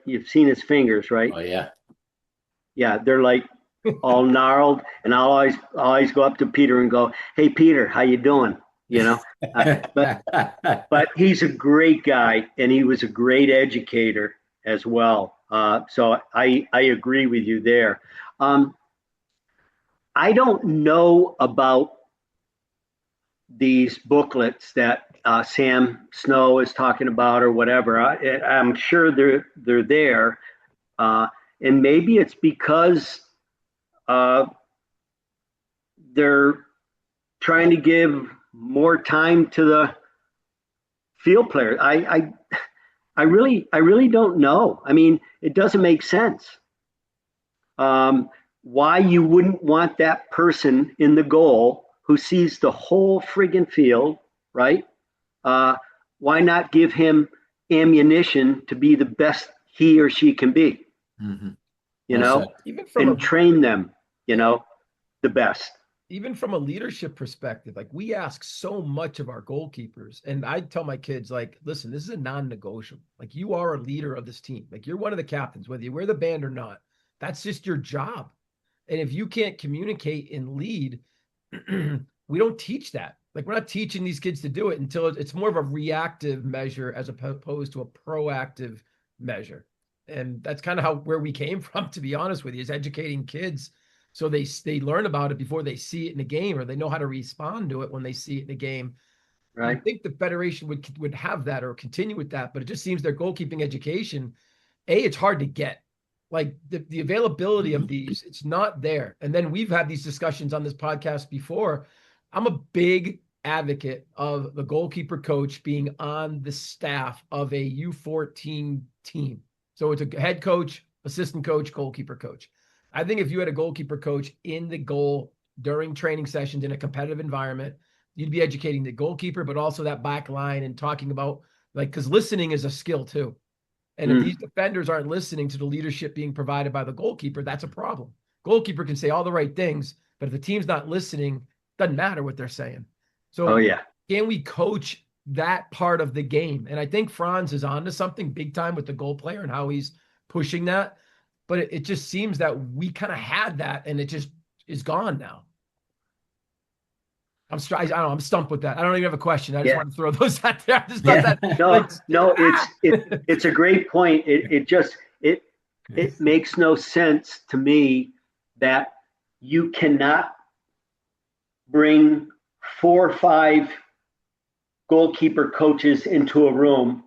You've seen his fingers, right? Oh yeah. Yeah, they're like all gnarled, and I'll always go up to Peter and go, "Hey, Peter, how you doing?" But he's a great guy, and he was a great educator as well. So I agree with you there. I don't know about these booklets that Sam Snow is talking about or whatever. I'm sure they're there. And maybe it's because they're trying to give more time to the field players. I really don't know. I mean, it doesn't make sense. Why you wouldn't want that person in the goal who sees the whole friggin' field, right? Why not give him ammunition to be the best he or she can be, Mm-hmm. you Well know, said. Even from and train them, the best. even from a leadership perspective, like we ask so much of our goalkeepers, and I tell my kids, like, listen, this is a non-negotiable. Like, you are a leader of this team. Like, you're one of the captains, whether you wear the band or not. That's just your job. And if you can't communicate and lead, we don't teach that. Like, we're not teaching these kids to do it until it's more of a reactive measure as opposed to a proactive measure. And that's kind of where we came from, to be honest with you, is educating kids so they learn about it before they see it in the game, or they know how to respond to it when they see it in the game. Right. I think the federation would have that or continue with that, but it just seems their goalkeeping education, it's hard to get. Like the availability of these, it's not there. And then we've had these discussions on this podcast before. I'm a big advocate of the goalkeeper coach being on the staff of a U14 team. So it's a head coach, assistant coach, goalkeeper coach. I think if you had a goalkeeper coach in the goal during training sessions in a competitive environment, you'd be educating the goalkeeper, but also that back line and talking about, like, because listening is a skill too. And if these defenders aren't listening to the leadership being provided by the goalkeeper, that's a problem. Goalkeeper can say all the right things, but if the team's not listening, doesn't matter what they're saying. So can we coach that part of the game? And I think Franz is onto something big time with the goal player and how he's pushing that. But it just seems that we kind of had that and it just is gone now. I don't know, I'm stumped with that. I don't even have a question. I just want to throw those out there. It's a great point. It makes no sense to me that you cannot bring 4 or 5 goalkeeper coaches into a room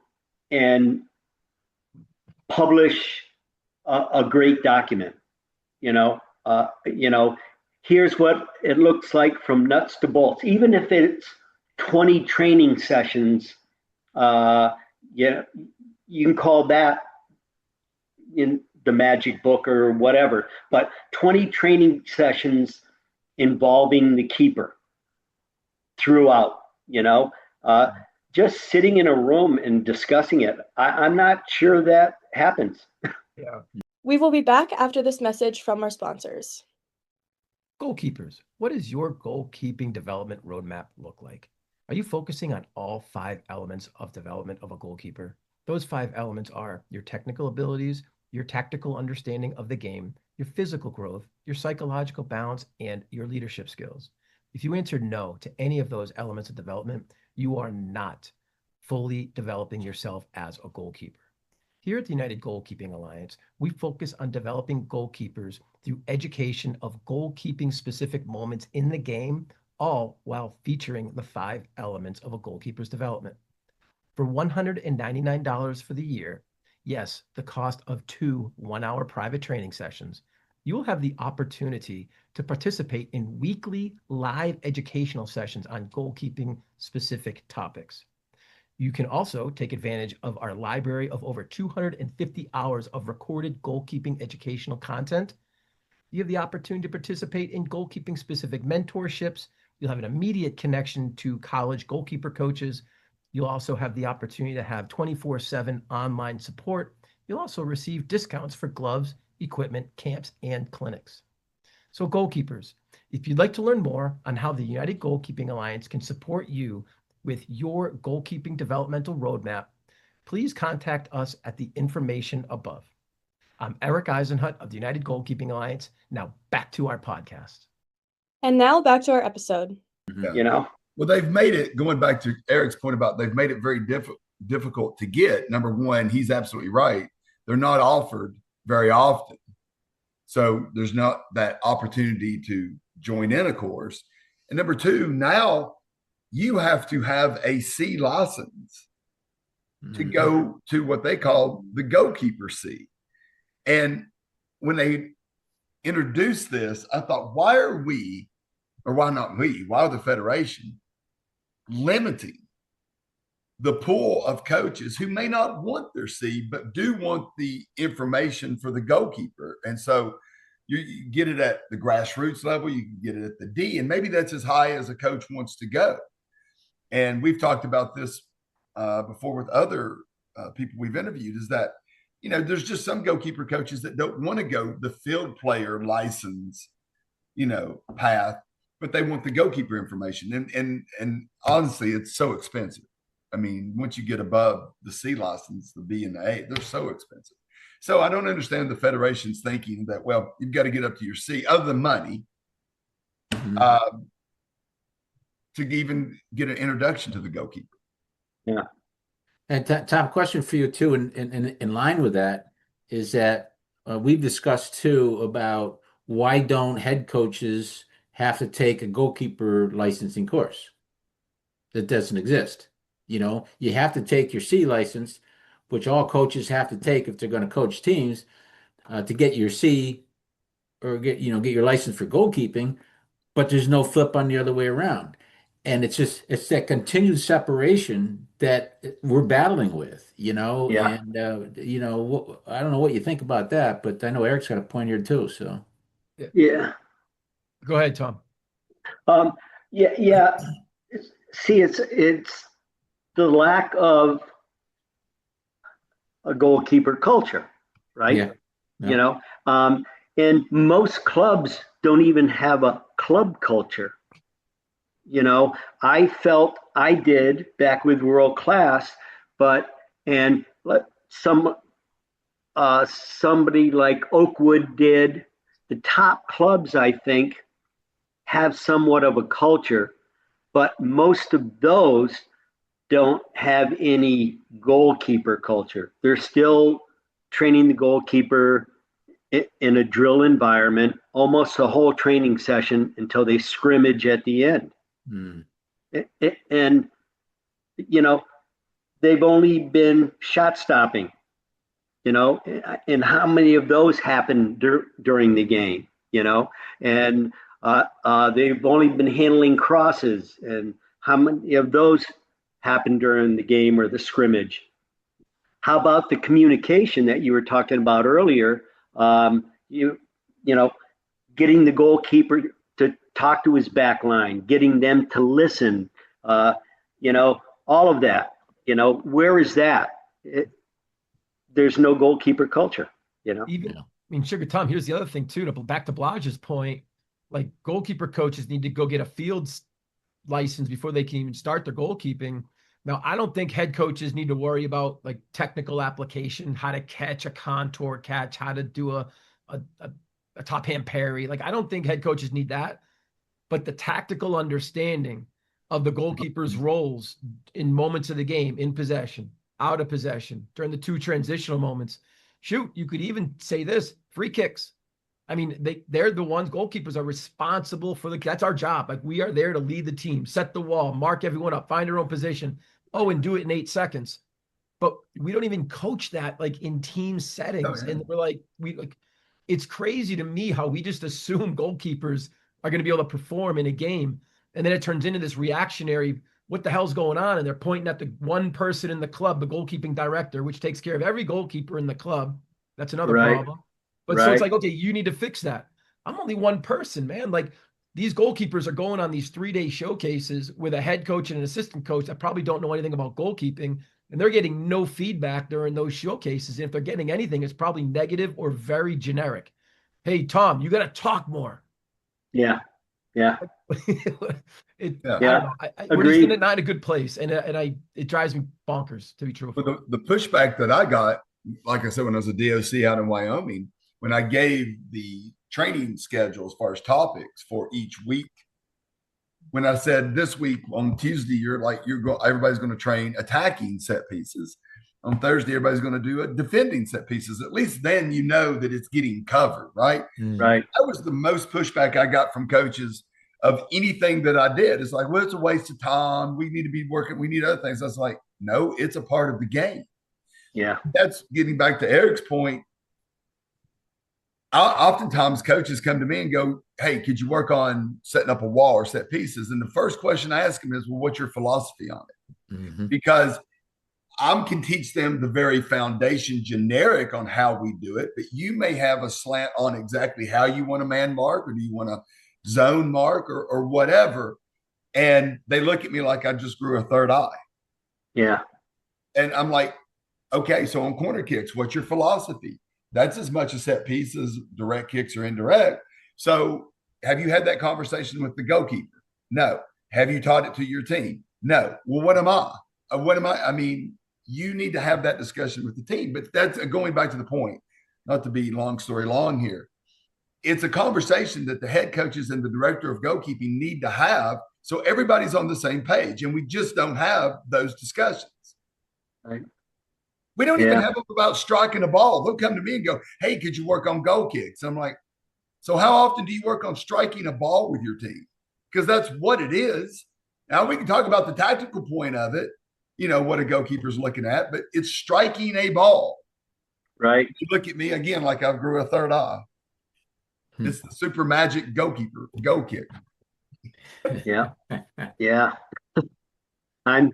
and publish a great document. Here's what it looks like from nuts to bolts. Even if it's 20 training sessions, you can call that in the magic book or whatever, but 20 training sessions involving the keeper throughout, just sitting in a room and discussing it. I'm not sure that happens. Yeah. We will be back after this message from our sponsors. Goalkeepers, what does your goalkeeping development roadmap look like? Are you focusing on all 5 elements of development of a goalkeeper? Those 5 elements are your technical abilities, your tactical understanding of the game, your physical growth, your psychological balance, and your leadership skills. If you answered no to any of those elements of development, you are not fully developing yourself as a goalkeeper. Here at the United Goalkeeping Alliance, we focus on developing goalkeepers through education of goalkeeping specific moments in the game, all while featuring the 5 elements of a goalkeeper's development. For $199 for the year, yes, the cost of 2 one-hour private training sessions, you will have the opportunity to participate in weekly live educational sessions on goalkeeping specific topics. You can also take advantage of our library of over 250 hours of recorded goalkeeping educational content. You have the opportunity to participate in goalkeeping specific mentorships. You'll have an immediate connection to college goalkeeper coaches. You'll also have the opportunity to have 24/7 online support. You'll also receive discounts for gloves, equipment, camps, and clinics. So goalkeepers, if you'd like to learn more on how the United Goalkeeping Alliance can support you with your goalkeeping developmental roadmap, please contact us at the information above. I'm Eric Eisenhut of the United Goalkeeping Alliance. Now back to our podcast. And now back to our episode. Well, they've made it, going back to Eric's point about they've made it very difficult to get. Number one, he's absolutely right. They're not offered very often. So there's not that opportunity to join in a course. And number two, now you have to have a C license to go to what they call the goalkeeper C. And when they introduced this, I thought, why are we, or why not we, why are the federation limiting the pool of coaches who may not want their C, but do want the information for the goalkeeper? And so you get it at the grassroots level, you can get it at the D, and maybe that's as high as a coach wants to go. And we've talked about this before with other people we've interviewed is that, there's just some goalkeeper coaches that don't want to go the field player license, path, but they want the goalkeeper information. And honestly, it's so expensive. I mean, once you get above the C license, the B and the A, they're so expensive. So I don't understand the federation's thinking that, well, you've got to get up to your C, other than money, to even get an introduction to the goalkeeper. Yeah. And Tom, question for you too, in line with that, is that we've discussed too about why don't head coaches have to take a goalkeeper licensing course? That doesn't exist. You have to take your C license, which all coaches have to take if they're going to coach teams, to get your C or get your license for goalkeeping, but there's no flip on the other way around. And it's that continued separation that we're battling with, Yeah. and I don't know what you think about that, but I know Eric's got a point here too. So Yeah. Go ahead, Tom. Yeah. See, it's the lack of a goalkeeper culture, right? Yeah. And most clubs don't even have a club culture. I felt I did back with World Class, and somebody like Oakwood did. The top clubs, I think, have somewhat of a culture, but most of those don't have any goalkeeper culture. They're still training the goalkeeper in a drill environment, almost a whole training session until they scrimmage at the end. And, they've only been shot stopping, and how many of those happen during the game, and they've only been handling crosses, and how many of those happen during the game or the scrimmage? How about the communication that you were talking about earlier? Getting the goalkeeper to talk to his back line, getting them to listen, all of that. Where is that? There's no goalkeeper culture, Sugar Tom, here's the other thing too, back to Blaj's point, like goalkeeper coaches need to go get a field license before they can even start their goalkeeping. Now, I don't think head coaches need to worry about like technical application, how to catch a contour catch, how to do a top hand parry. Like, I don't think head coaches need that, but the tactical understanding of the goalkeeper's roles in moments of the game, in possession, out of possession, during the two transitional moments. Shoot, you could even say this: free kicks. I mean, they're the ones, goalkeepers are responsible for that's our job. Like, we are there to lead the team, set the wall, mark everyone up, find their own position. Oh, and do it in 8 seconds. But we don't even coach that like in team settings. Oh, yeah. And we're like, it's crazy to me how we just assume goalkeepers are going to be able to perform in a game. And then it turns into this reactionary, what the hell's going on? And they're pointing at the one person in the club, the goalkeeping director, which takes care of every goalkeeper in the club. That's another problem. But so it's like, okay, you need to fix that. I'm only one person, man. Like, these goalkeepers are going on these 3-day showcases with a head coach and an assistant coach that probably don't know anything about goalkeeping, and they're getting no feedback during those showcases. And if they're getting anything, it's probably negative or very generic. Hey, Tom, you got to talk more. Yeah. I don't know. We're just not in a good place, and it drives me bonkers, to be truthful. But the pushback that I got, like I said, when I was a DOC out in Wyoming, when I gave the training schedule as far as topics for each week, when I said this week on Tuesday, everybody's going to train attacking set pieces. On Thursday, everybody's going to do defending set pieces. At least then you know that it's getting covered, right? Right. That was the most pushback I got from coaches of anything that I did. It's like, well, it's a waste of time. We need to be working. We need other things. I was like, no, it's a part of the game. Yeah. That's getting back to Eric's point. Oftentimes coaches come to me and go, hey, could you work on setting up a wall or set pieces? And the first question I ask them is, well, what's your philosophy on it? Mm-hmm. Because I can teach them the very foundation generic on how we do it, but you may have a slant on exactly how you want a man mark, or do you want a zone mark or whatever. And they look at me like I just grew a third eye. Yeah. And I'm like, Okay, so on corner kicks, what's your philosophy? That's as much a set piece as direct kicks or indirect. So have you had that conversation with the goalkeeper? No. Have you taught it to your team? No. Well, what am I? What am I? I mean, you need to have that discussion with the team. But that's going back to the point, not to be long story long here. It's a conversation that the head coaches and the director of goalkeeping need to have so everybody's on the same page. And we just don't have those discussions. Right. We don't even have them about striking a ball. They'll come to me and go, hey, could you work on goal kicks? I'm like, so how often do you work on striking a ball with your team? Because that's what it is. Now we can talk about the tactical point of it, what a goalkeeper's looking at, but it's striking a ball. Right. You look at me again like I grew a third eye. It's the super magic goalkeeper, goal kick. Yeah. Yeah. I'm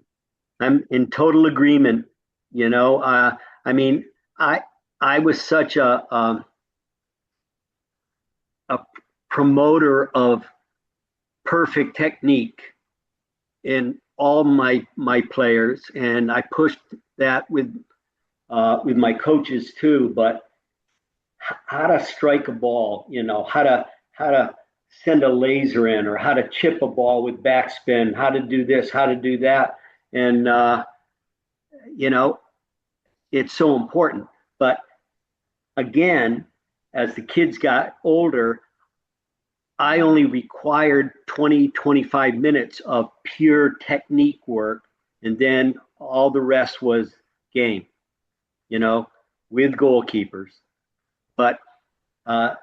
in total agreement. I mean, I was such a promoter of perfect technique in all my players, and I pushed that with my coaches too. But how to strike a ball, how to send a laser in, or how to chip a ball with backspin, how to do this, how to do that, and it's so important. But again, as the kids got older, I only required 20, 25 minutes of pure technique work. And then all the rest was game, with goalkeepers. But I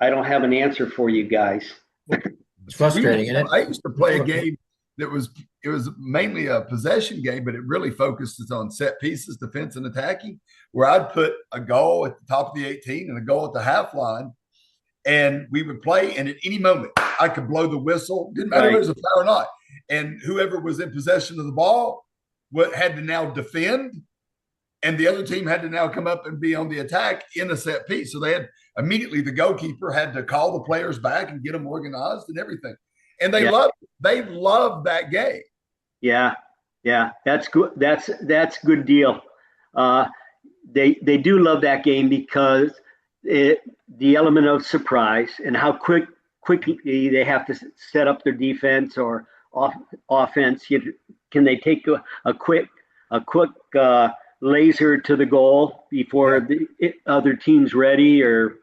don't have an answer for you guys. It's frustrating, isn't it? I used to play a game that was mainly a possession game, but it really focuses on set pieces, defense and attacking, where I'd put a goal at the top of the 18 and a goal at the half line, and we would play, and at any moment I could blow the whistle. Didn't matter if it was a foul or not. And whoever was in possession of the ball had to now defend, and the other team had to now come up and be on the attack in a set piece. So they had immediately, the goalkeeper had to call the players back and get them organized and everything. And they love that game. Yeah. That's good. That's good deal. They do love that game because the element of surprise and how quickly they have to set up their defense or offense. Can they take a quick laser to the goal before the other team's ready, or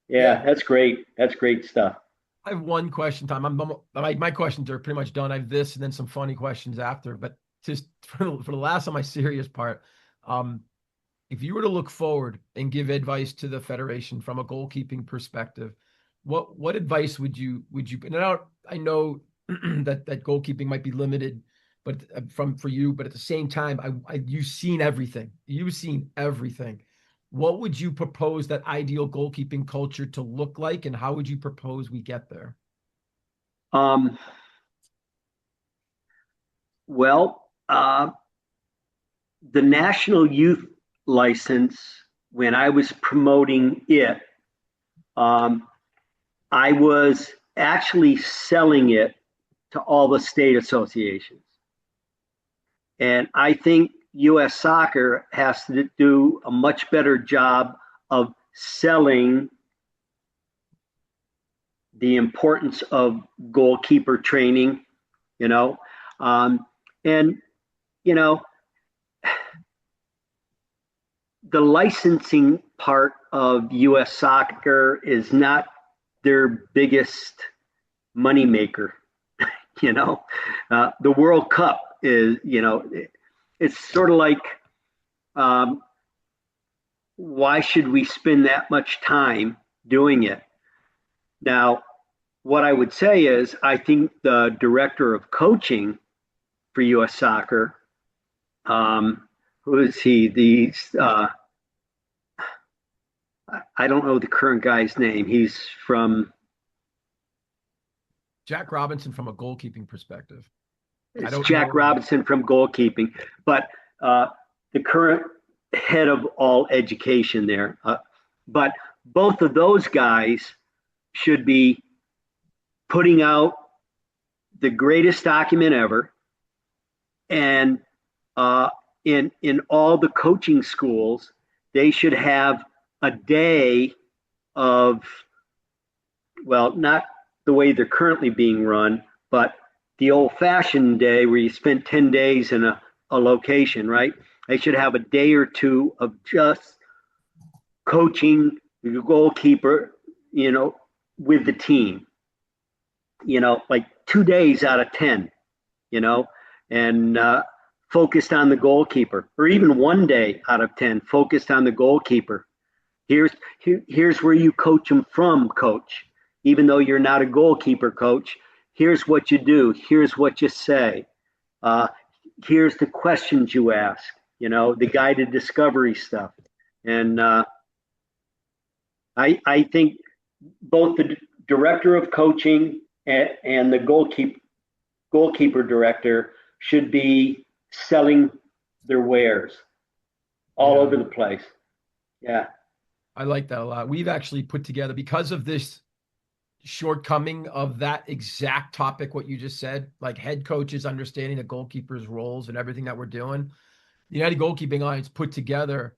that's great. That's great stuff. I have one question, Tom. My questions are pretty much done. I have this and then some funny questions after. But just for the last on my serious part, if you were to look forward and give advice to the Federation from a goalkeeping perspective, what advice would you? And I know that goalkeeping might be limited, but for you. But at the same time, you've seen everything. You've seen everything. What would you propose that ideal goalkeeping culture to look like, and how would you propose we get there? Well, the national youth license, when I was promoting it, I was actually selling it to all the state associations. And I think U.S. Soccer has to do a much better job of selling the importance of goalkeeper training, and the licensing part of U.S. Soccer is not their biggest moneymaker. The World Cup is, it's sort of like, why should we spend that much time doing it? Now, what I would say is, I think the director of coaching for U.S. Soccer, who is he? I don't know the current guy's name. He's from Jack Robinson from a goalkeeping perspective. It's Jack Robinson from goalkeeping, but the current head of all education there. But both of those guys should be putting out the greatest document ever, And in all the coaching schools, they should have a day of, well, not the way they're currently being run, but the old-fashioned day where you spent 10 days in a location, right? They should have a day or two of just coaching the goalkeeper, with the team, like 2 days out of 10, and focused on the goalkeeper, or even one day out of 10 focused on the goalkeeper. Here's where you coach them from, coach. Even though you're not a goalkeeper coach, here's what you do. Here's what you say. Here's the questions you ask, the guided discovery stuff. And I think both the director of coaching and the goalkeeper director should be selling their wares all over the place. Yeah. I like that a lot. We've actually put together, because of this shortcoming of that exact topic, what you just said, like head coaches understanding the goalkeepers' roles and everything that we're doing. The United Goalkeeping Alliance put together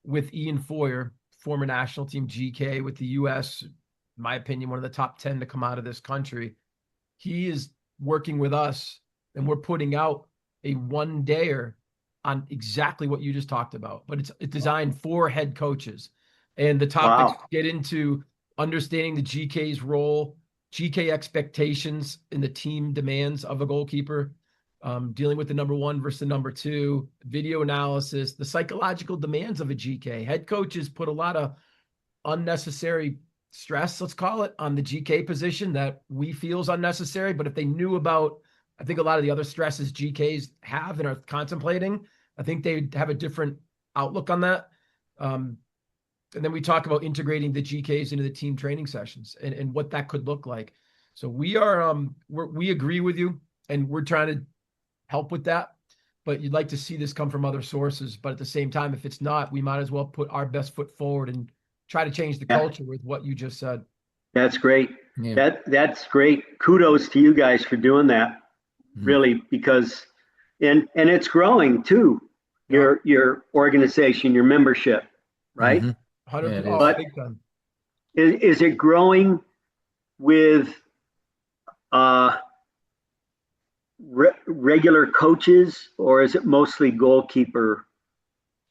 with Ian Foyer, former national team GK with the U.S., in my opinion, one of the top 10 to come out of this country. He is working with us, and we're putting out a one-dayer on exactly what you just talked about, but it's designed for head coaches. And the topics get into understanding the GK's role, GK expectations and the team demands of a goalkeeper, dealing with the number one versus the number two, video analysis, the psychological demands of a GK. Head coaches put a lot of unnecessary stress, let's call it, on the GK position that we feel is unnecessary. But if they knew about, I think, a lot of the other stresses GKs have and are contemplating, I think they'd have a different outlook on that. And then we talk about integrating the GKs into the team training sessions and what that could look like. So we are, we agree with you, and we're trying to help with that. But you'd like to see this come from other sources. But at the same time, if it's not, we might as well put our best foot forward and try to change the culture with what you just said. That's great. Yeah. That's great. Kudos to you guys for doing that, really, because and it's growing too. Your organization, your membership, right? 100%. Yeah, But big time. is it growing with regular coaches, or is it mostly goalkeeper?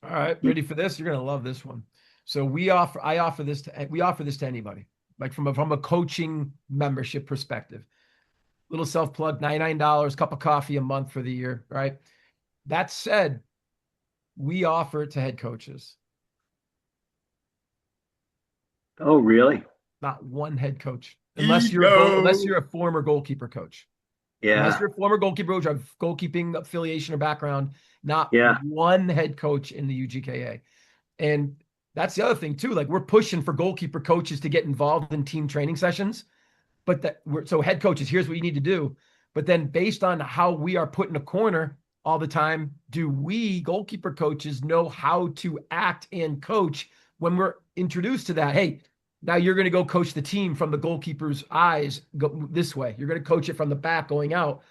All right, ready for this? You're gonna love this one. So we offer this to anybody, like from a coaching membership perspective. Little self plug, $99, cup of coffee a month for the year, right? That said, we offer it to head coaches. Oh, really? Not one head coach, unless you're a former goalkeeper coach. Yeah. Unless you're a former goalkeeper coach, have goalkeeping affiliation or background, not one head coach in the UGKA. And that's the other thing too. Like, we're pushing for goalkeeper coaches to get involved in team training sessions, but so head coaches, here's what you need to do. But then based on how we are put in a corner all the time, do we goalkeeper coaches know how to act and coach when we're introduced to that? Hey, now you're going to go coach the team from the goalkeeper's eyes, go this way. You're going to coach it from the back going out.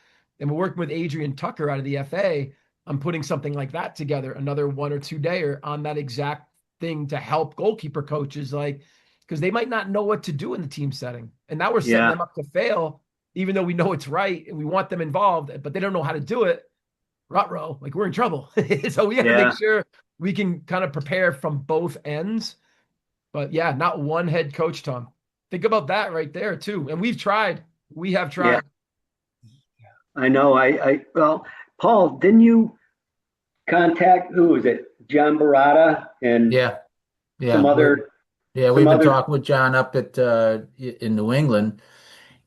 And we're working with Adrian Tucker out of the FA on putting something like that together, another 1 or 2 dayer on that exact thing to help goalkeeper coaches, like, because they might not know what to do in the team setting. And now we're setting them up to fail, even though we know it's right and we want them involved, but they don't know how to do it. Ruh-roh, like, we're in trouble. So we got to make sure we can kind of prepare from both ends. But yeah, not one head coach, Tom. Think about that right there too. And we've tried. We have tried. Yeah. I know. Well, Paul, didn't you contact, who was it? John Barata and some other. Yeah, we've been talking with John up at in New England,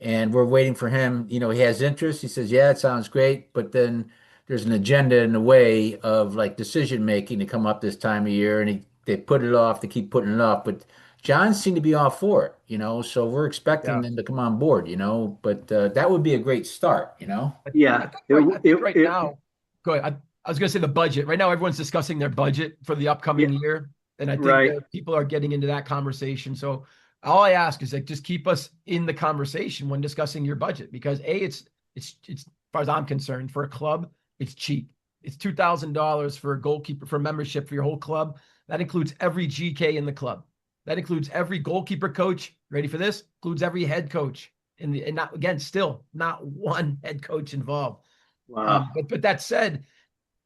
and we're waiting for him. He has interest. He says, yeah, it sounds great, but then there's an agenda in the way of, like, decision making to come up this time of year, and they put it off. They keep putting it off, but John seemed to be all for it. So we're expecting them to come on board. But that would be a great start. Yeah. I think right now, go ahead. I was going to say the budget. Right now, everyone's discussing their budget for the upcoming year. And I think that people are getting into that conversation. So all I ask is, like, just keep us in the conversation when discussing your budget, because it's as far as I'm concerned, for a club, It's cheap. It's $2,000 for a goalkeeper for membership for your whole club. That includes every GK in the club. That includes every goalkeeper coach. Ready for this? Includes every head coach. And not, again, still not one head coach involved. Wow. But that said,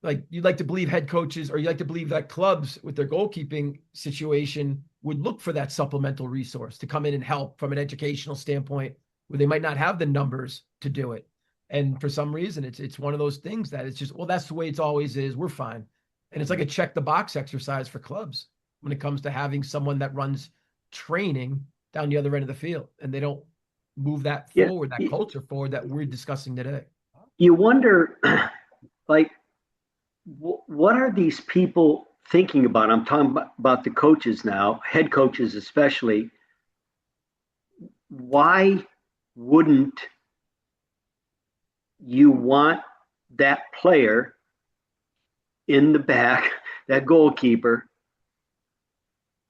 like, you'd like to believe head coaches, or you like to believe that clubs with their goalkeeping situation would look for that supplemental resource to come in and help from an educational standpoint, where they might not have the numbers to do it. And for some reason, it's one of those things that it's just, well, that's the way it's always is. We're fine. And it's like a check the box exercise for clubs when it comes to having someone that runs training down the other end of the field, and they don't move that forward, that culture forward that we're discussing today. You wonder, like, what are these people thinking about? I'm talking about the coaches now, head coaches especially. Why wouldn't you want that player in the back, that goalkeeper,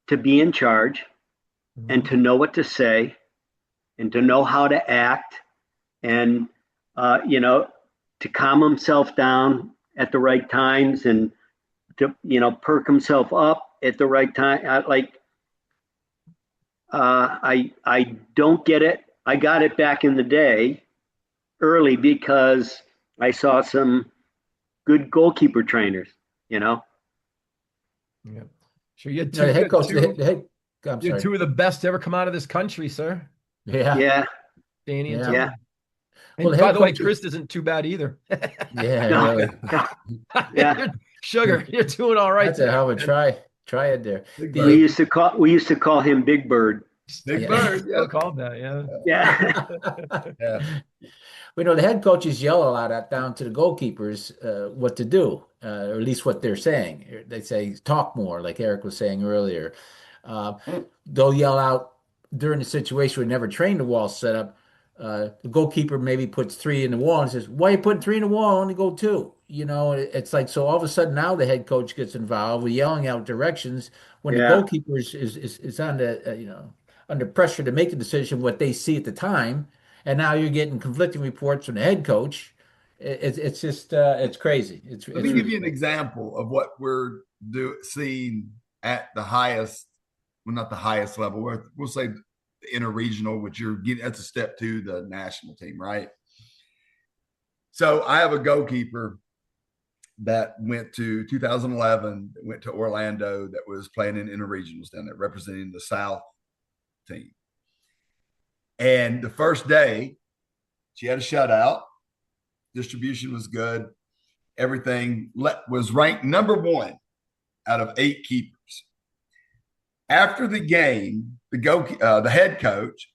to be in charge and to know what to say and to know how to act and, to calm himself down at the right times and to, perk himself up at the right time? I don't get it. I got it back in the day early because I saw some good goalkeeper trainers, Yeah. Sure. You had two, the head coach, I'm sorry. Two of the best to ever come out of this country, sir. Yeah. Yeah. Danny and Tony. Yeah. And Well, by the way, Chris isn't too bad either. Yeah, really. Yeah. Sugar, you're doing all right. That's a hell of a try it there. We used to call him Big Bird. Big Bird. Yeah, called that. Yeah. Yeah. We know the head coaches yell a lot down to the goalkeepers what to do, or at least what they're saying. They say talk more, like Eric was saying earlier. They'll yell out during the situation where never trained the wall setup. The goalkeeper maybe puts 3 in the wall and says, "Why are you putting 3 in the wall? Only go 2." It's like, so all of a sudden now the head coach gets involved with yelling out directions when the goalkeeper is on the under pressure to make a decision what they see at the time, and now you're getting conflicting reports from the head coach. It's just it's crazy. Let me give you an example of what we're seeing at the highest, well, not the highest level. We'll say the interregional, which you're getting, that's a step to the national team, right? So I have a goalkeeper that went to 2011, went to Orlando, that was playing in interregionals down there, representing the South team. And the first day, she had a shutout. Distribution was good. Everything was ranked number 1 out of 8 keepers. After the game, the head coach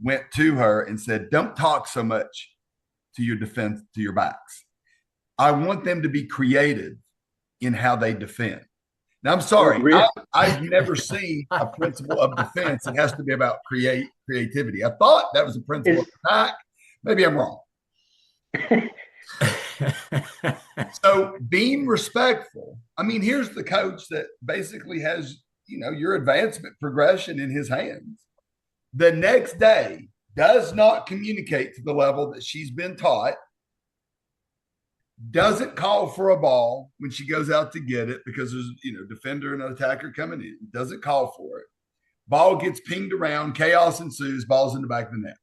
went to her and said, "Don't talk so much to your defense, to your backs. I want them to be creative in how they defend." Now, I'm sorry, I've never seen a principle of defense. It has to be about creativity. I thought that was a principle of attack. Maybe I'm wrong. So being respectful. I mean, here's the coach that basically has, your advancement progression in his hands. The next day does not communicate to the level that she's been taught, doesn't call for a ball when she goes out to get it because there's, defender and an attacker coming in, doesn't call for it. Ball gets pinged around, chaos ensues, ball's in the back of the net.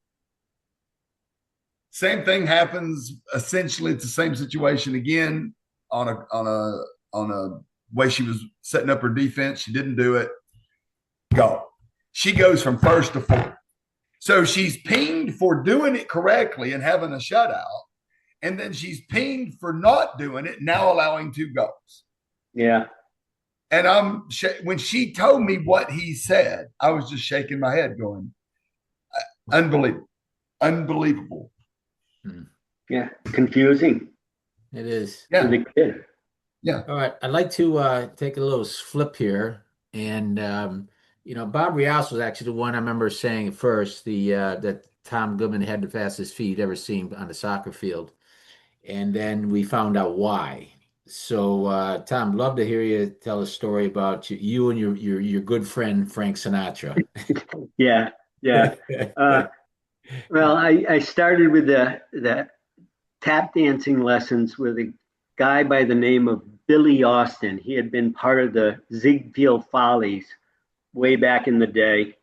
Same thing happens. Essentially, it's the same situation again on a way she was setting up her defense. She didn't do it. Go. She goes from first to fourth. So she's pinged for doing it correctly and having a shutout, and then she's pinged for not doing it, now allowing 2 goals. Yeah. And when she told me what he said, I was just shaking my head going, unbelievable. Yeah. Confusing. It is. Yeah. For the kid. Yeah. All right. I'd like to take a little flip here. And, Bob Rios was actually the one I remember saying first, that Tom Goodman had the fastest feet ever seen on the soccer field. And then we found out why. So, Tom, love to hear you tell a story about you and your good friend, Frank Sinatra. Yeah. Well, I started with the tap dancing lessons with guy by the name of Billy Austin. He had been part of the Ziegfeld Follies way back in the day.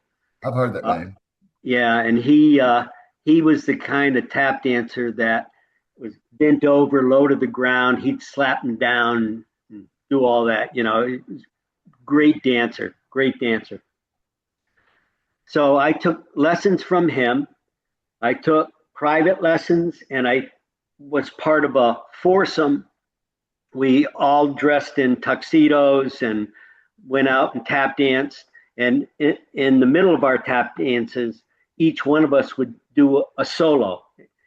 I've heard that Uh, name. yeah, and he was the kind of tap dancer that was bent over, low to the ground. He'd slap him down and do all that. Great dancer, great dancer. So I took lessons from him. I took private lessons, and I was part of a foursome. We all dressed in tuxedos and went out and tap danced. And in the middle of our tap dances, each one of us would do a solo.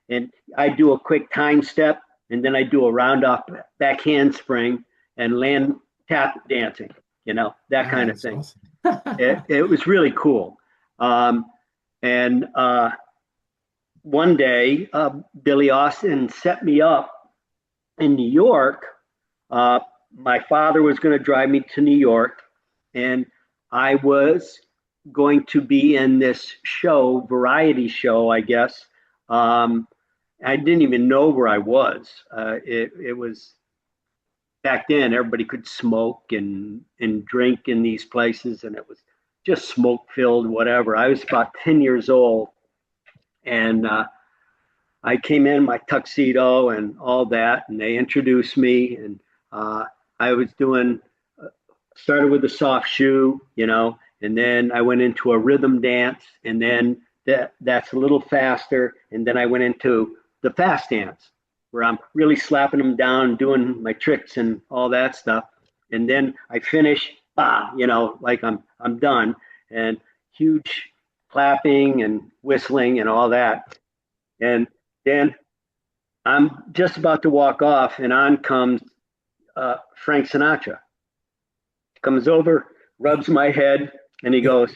And I'd do a quick time step, and then I'd do a round off back handspring and land tap dancing, that kind of thing. Awesome. It was really cool. And one day, Billy Austin set me up in New York. My father was going to drive me to New York, and I was going to be in this show, variety show, I guess. I didn't even know where I was. It was back then, everybody could smoke and drink in these places, and it was just smoke filled, whatever. I was about 10 years old, and I came in my tuxedo and all that, and they introduced me, and I was started with a soft shoe, and then I went into a rhythm dance, and then that's a little faster, and then I went into the fast dance, where I'm really slapping them down, doing my tricks and all that stuff, and then I finish, like I'm done, and huge clapping and whistling and all that, and then I'm just about to walk off, and on comes Frank Sinatra. Comes over, rubs my head, and he goes,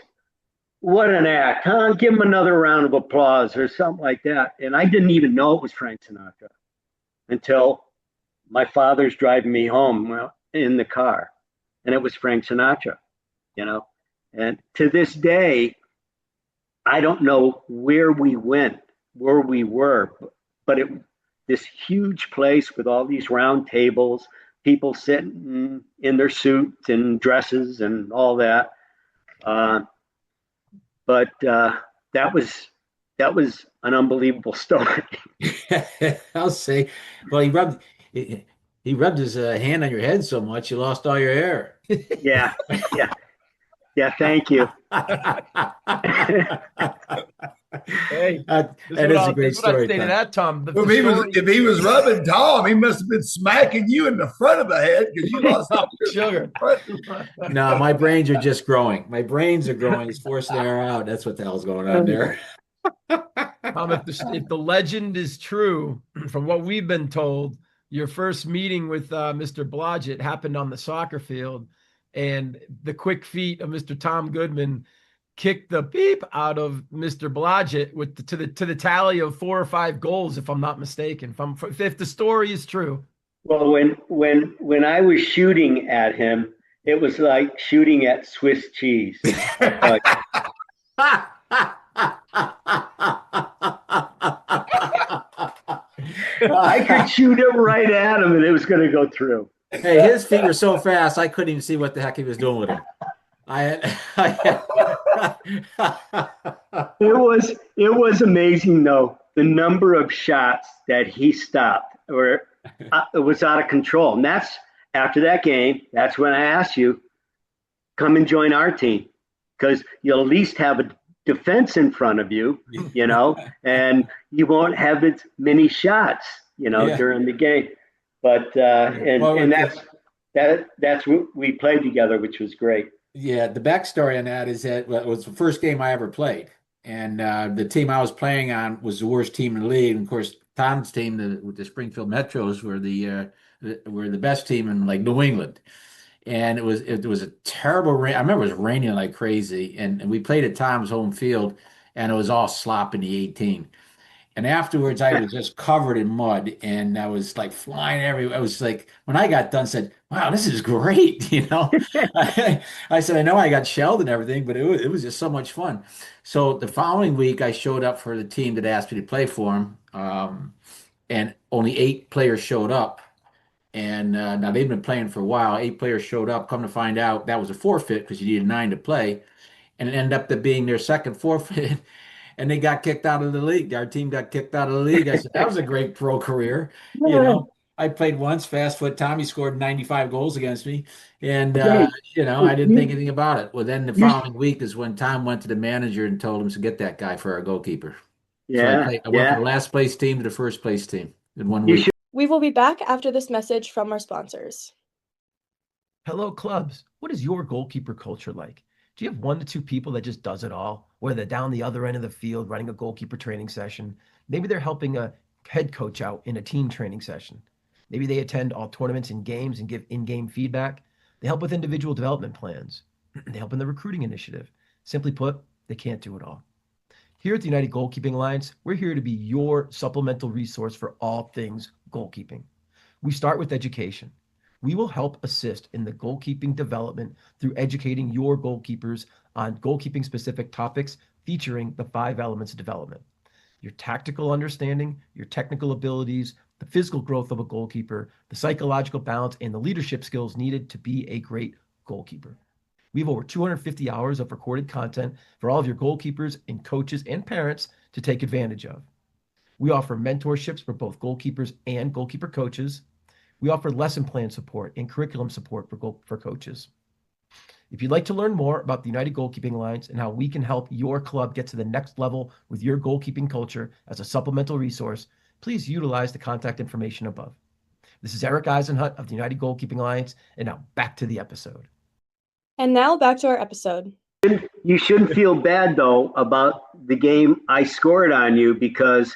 "What an act, huh? Give him another round of applause," or something like that. And I didn't even know it was Frank Sinatra until my father's driving me home in the car, and it was Frank Sinatra, And to this day, I don't know where we went, where we were, but this huge place with all these round tables, people sitting in their suits and dresses and all that. But that was an unbelievable story. I'll say, well, he rubbed his hand on your head so much you lost all your hair. Yeah, yeah, yeah. Thank you. Hey, that is a great story. I'd say to that, Tom. If he was rubbing Tom, he must have been smacking you in the front of the head because you lost sugar. No, my brains are just growing. My brains are growing. He's forcing the air out. That's what the hell's going on there. Tom, if the legend is true, from what we've been told, your first meeting with Mr. Blodgett happened on the soccer field, and the quick feet of Mr. Tom Goodman kicked the beep out of Mr. Blodgett to the tally of 4 or 5 goals, if I'm not mistaken. If the story is true. Well, when I was shooting at him, it was like shooting at Swiss cheese. I could shoot it right at him, and it was going to go through. Hey, his feet were so fast, I couldn't even see what the heck he was doing with them. It was amazing, though, the number of shots that he stopped, or it was out of control. And that's after that game. That's when I asked you, come and join our team, because you'll at least have a defense in front of you, and you won't have as many shots, during the game. But that's what we played together, which was great. Yeah, the backstory on that is that it was the first game I ever played, and the team I was playing on was the worst team in the league. And of course, Tom's team, the Springfield Metros, were the best team in like New England. And it was a terrible rain. I remember it was raining like crazy, and we played at Tom's home field, and it was all slop in the 18. And afterwards, I was just covered in mud, and I was like flying everywhere. I was like, when I got done, said, "Wow, this is great." I said, "I know I got shelled and everything, but it was just so much fun." So the following week, I showed up for the team that asked me to play for them, and only 8 players showed up. And now they've been playing for a while. 8 players showed up. Come to find out, that was a forfeit because you needed 9 to play, and it ended up being their second forfeit, and they got kicked out of the league. Our team got kicked out of the league. I said, that was a great pro career. You know, I played once, fast foot. Tommy scored 95 goals against me. And, Okay. I didn't think anything about it. Well, then the You, following week is when Tom went to the manager and told him to get that guy for our goalkeeper. So yeah, I went from yeah. the last place team to the first place team in one You week. should. We will be back after this message from our sponsors. Hello, clubs. What is your goalkeeper culture like? Do you have 1 to 2 people that just does it all? Whether they're down the other end of the field running a goalkeeper training session, maybe they're helping a head coach out in a team training session. Maybe they attend all tournaments and games and give in-game feedback. They help with individual development plans. They help in the recruiting initiative. Simply put, they can't do it all. Here at the United Goalkeeping Alliance, we're here to be your supplemental resource for all things goalkeeping. We start with education. We will help assist in the goalkeeping development through educating your goalkeepers on goalkeeping specific topics featuring the 5 elements of development: your tactical understanding, your technical abilities, the physical growth of a goalkeeper, the psychological balance, and the leadership skills needed to be a great goalkeeper. We have over 250 hours of recorded content for all of your goalkeepers and coaches and parents to take advantage of. We offer mentorships for both goalkeepers and goalkeeper coaches. We offer lesson plan support and curriculum support for coaches. If you'd like to learn more about the United Goalkeeping Alliance and how we can help your club get to the next level with your goalkeeping culture as a supplemental resource, please utilize the contact information above. This is Eric Eisenhut of the United Goalkeeping Alliance, and now back to the episode. And now back to our episode. You shouldn't feel bad though about the game I scored on you, because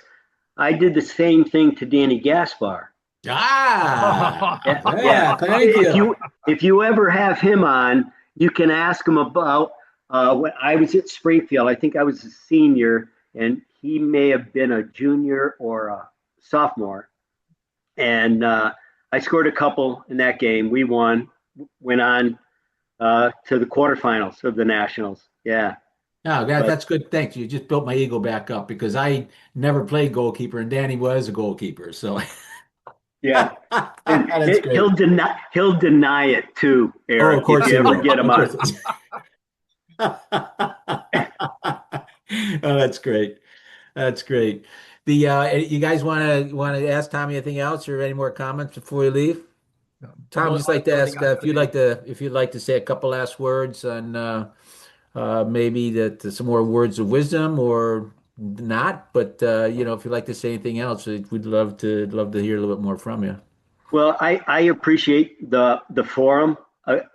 I did the same thing to Danny Gaspar. Ah, Yeah. thank you. If you ever have him on, you can ask him about when I was at Springfield. I think I was a senior, and he may have been a junior or a sophomore. And I scored a couple in that game. We won, went on to the quarterfinals of the Nationals. Yeah. No, that's good. Thanks. You just built my ego back up because I never played goalkeeper and Danny was a goalkeeper. So Yeah. And that's great. he'll deny it too, Oh, Eric, of course if he you ever will. get him Of on. course. Oh, that's great. That's great. The you guys want to ask Tommy anything else or any more comments before we leave? Tom, just like to ask if you'd like to say a couple last words on maybe some more words of wisdom or not, but if you'd like to say anything else, we'd love to hear a little bit more from you. Well, I appreciate the forum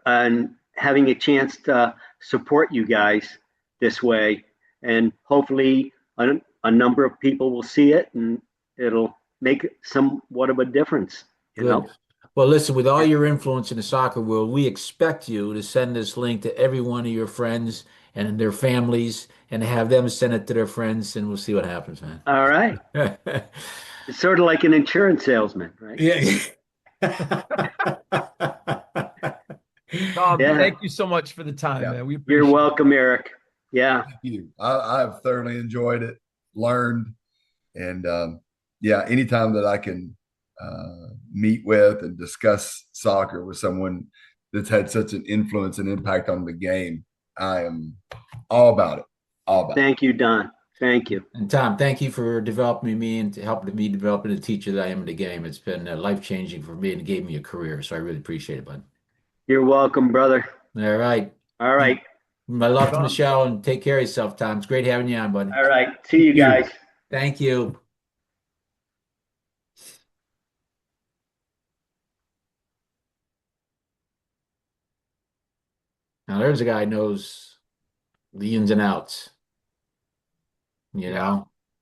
and having a chance to support you guys this way, and hopefully a number of people will see it and it'll make somewhat of a difference. You Good. know. Well, listen, with all your influence in the soccer world, we expect you to send this link to every one of your friends and their families and have them send it to their friends, and we'll see what happens, man. All right. It's sort of like an insurance salesman, right? Yeah. Tom, Yeah. thank you so much for the time, Yeah. man. We appreciate You're welcome, Eric. Yeah. Thank you. I've thoroughly enjoyed it, learned, and anytime that I can meet with and discuss soccer with someone that's had such an influence and impact on the game, I am all about it. All about it. Thank you, Don. Thank you. And Tom, thank you for developing me and helping me develop the teacher that I am in the game. It's been life-changing for me and it gave me a career, so I really appreciate it, bud. You're welcome, brother. All right. All right. My love to Michelle, and take care of yourself, Tom. It's great having you on, buddy. All right. See you guys. Thank you. Now there's a guy who knows the ins and outs, the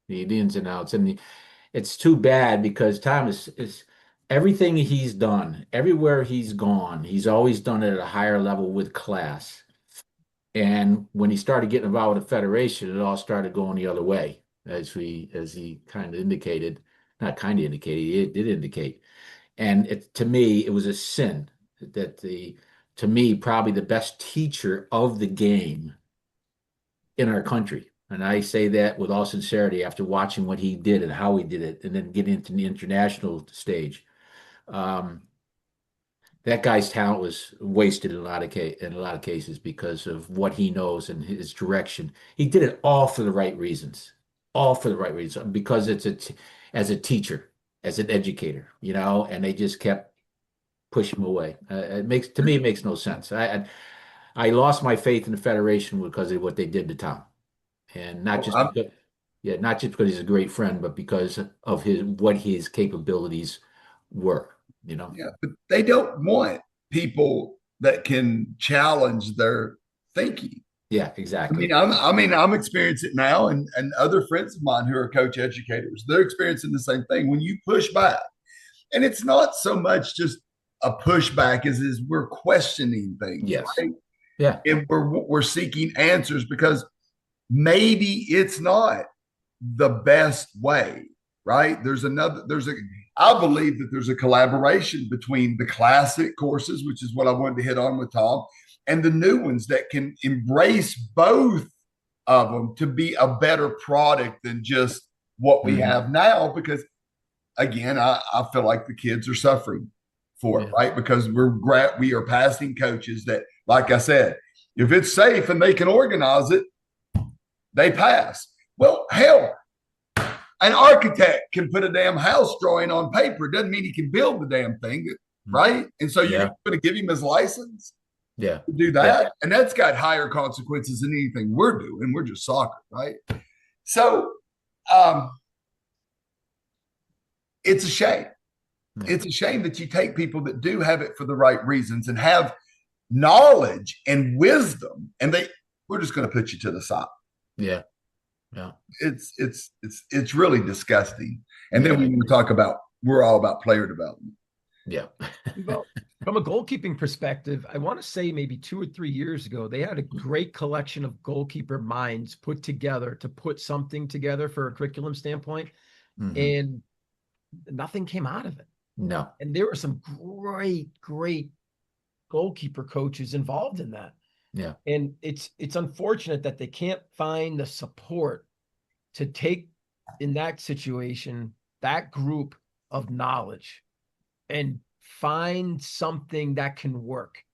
ins and outs. And it's too bad because Tom is everything he's done, everywhere he's gone, he's always done it at a higher level with class. And when he started getting involved with the federation, it all started going the other way, as he kind of indicated, not kind of indicated, it did indicate. And to me, it was a sin that to me, probably the best teacher of the game in our country. And I say that with all sincerity after watching what he did and how he did it, and then getting into the international stage. That guy's talent was wasted in in a lot of cases because of what he knows and his direction. He did it all for the right reasons, all for the right reasons, because as a teacher, as an educator, and they just kept pushing him away. To me, it makes no sense. I lost my faith in the Federation because of what they did to Tom, and not Well, just because, yeah, not just because he's a great friend, but because of what his capabilities were. yeah, but they don't want people that can challenge their thinking. Yeah, I exactly. mean, I'm experiencing it now, and other friends of mine who are coach educators, they're experiencing the same thing. When you push back, and it's not so much just a pushback as we're questioning things, Yes. right? Yeah. And we're seeking answers because maybe it's not the best way, right? I believe that there's a collaboration between the classic courses, which is what I wanted to hit on with Tom, and the new ones that can embrace both of them to be a better product than just what we have now. Because again, I feel like the kids are suffering for it, right? Because we are passing coaches that, like I said, if it's safe and they can organize it, they pass. Well, hell, an architect can put a damn house drawing on paper. Doesn't mean he can build the damn thing, right? And so you're going to give him his license Yeah. to do that. And that's got higher consequences than anything we're doing. We're just soccer, right? So it's a shame. It's a shame that you take people that do have it for the right reasons and have knowledge and wisdom, and we're just going to put you to the side. Yeah. Yeah. It's really disgusting. And then when we talk about, we're all about player development. Yeah. Well, from a goalkeeping perspective, I want to say maybe 2 or 3 years ago, they had a great collection of goalkeeper minds put together to put something together for a curriculum standpoint. And nothing came out of it. No. And there were some great goalkeeper coaches involved in that. Yeah. And it's unfortunate that they can't find the support to take, in that situation, that group of knowledge and find something that can work.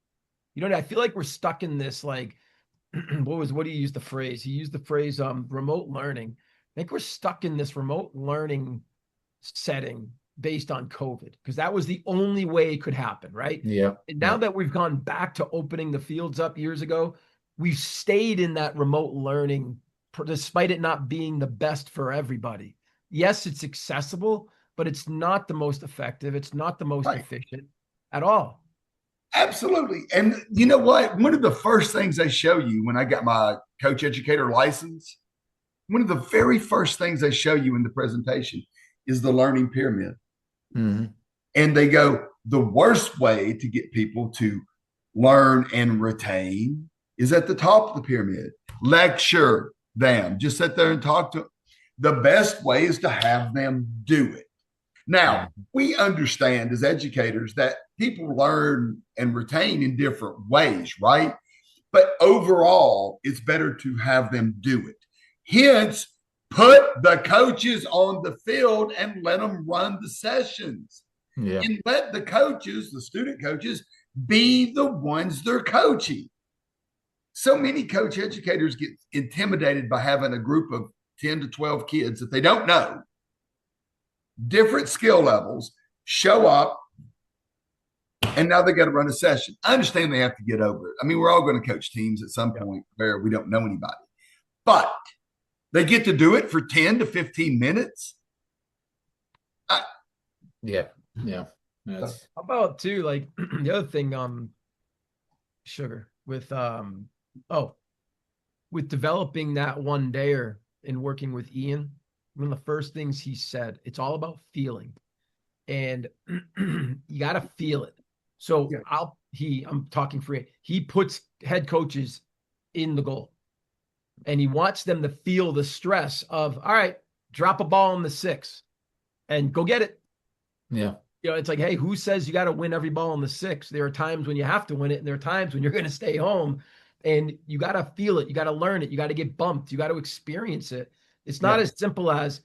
I feel like we're stuck in this, like, what do you use the phrase? He used the phrase remote learning. I think we're stuck in this remote learning setting based on COVID, because that was the only way it could happen, right? Yeah. And now that we've gone back to opening the fields up years ago, we've stayed in that remote learning, despite it not being the best for everybody. Yes, it's accessible, but it's not the most effective. It's not the most efficient at all. Absolutely. And you know what? One of the first things they show you when I got my coach educator license, one of the very first things they show you in the presentation is the learning pyramid. And they go, the worst way to get people to learn and retain is at the top of the pyramid. Lecture them. Just sit there and talk to them. The best way is to have them do it. Now, we understand as educators that people learn and retain in different ways, right? But overall, it's better to have them do it. Hence, put the coaches on the field and let them run the sessions. And let the coaches, the student coaches, be the ones they're coaching. So many coach educators get intimidated by having a group of 10 to 12 kids that they don't know, different skill levels, show up, and now they got to run a session. I understand they have to get over it. I mean, we're all going to coach teams at some point where we don't know anybody. But they get to do it for 10 to 15 minutes. Yeah. How about too, like the other thing, Sugar, with with developing that one dayer and working with Ian, one of the first things he said, it's all about feeling. And you got to feel it. So I'm talking for you. He puts head coaches in the goal and he wants them to feel the stress of, all right, drop a ball in the 6 and go get it. Yeah. It's like, hey, who says you got to win every ball in the 6? There are times when you have to win it, and there are times when you're going to stay home, and you got to feel it. You got to learn it. You got to get bumped. You got to experience it. It's not as simple as,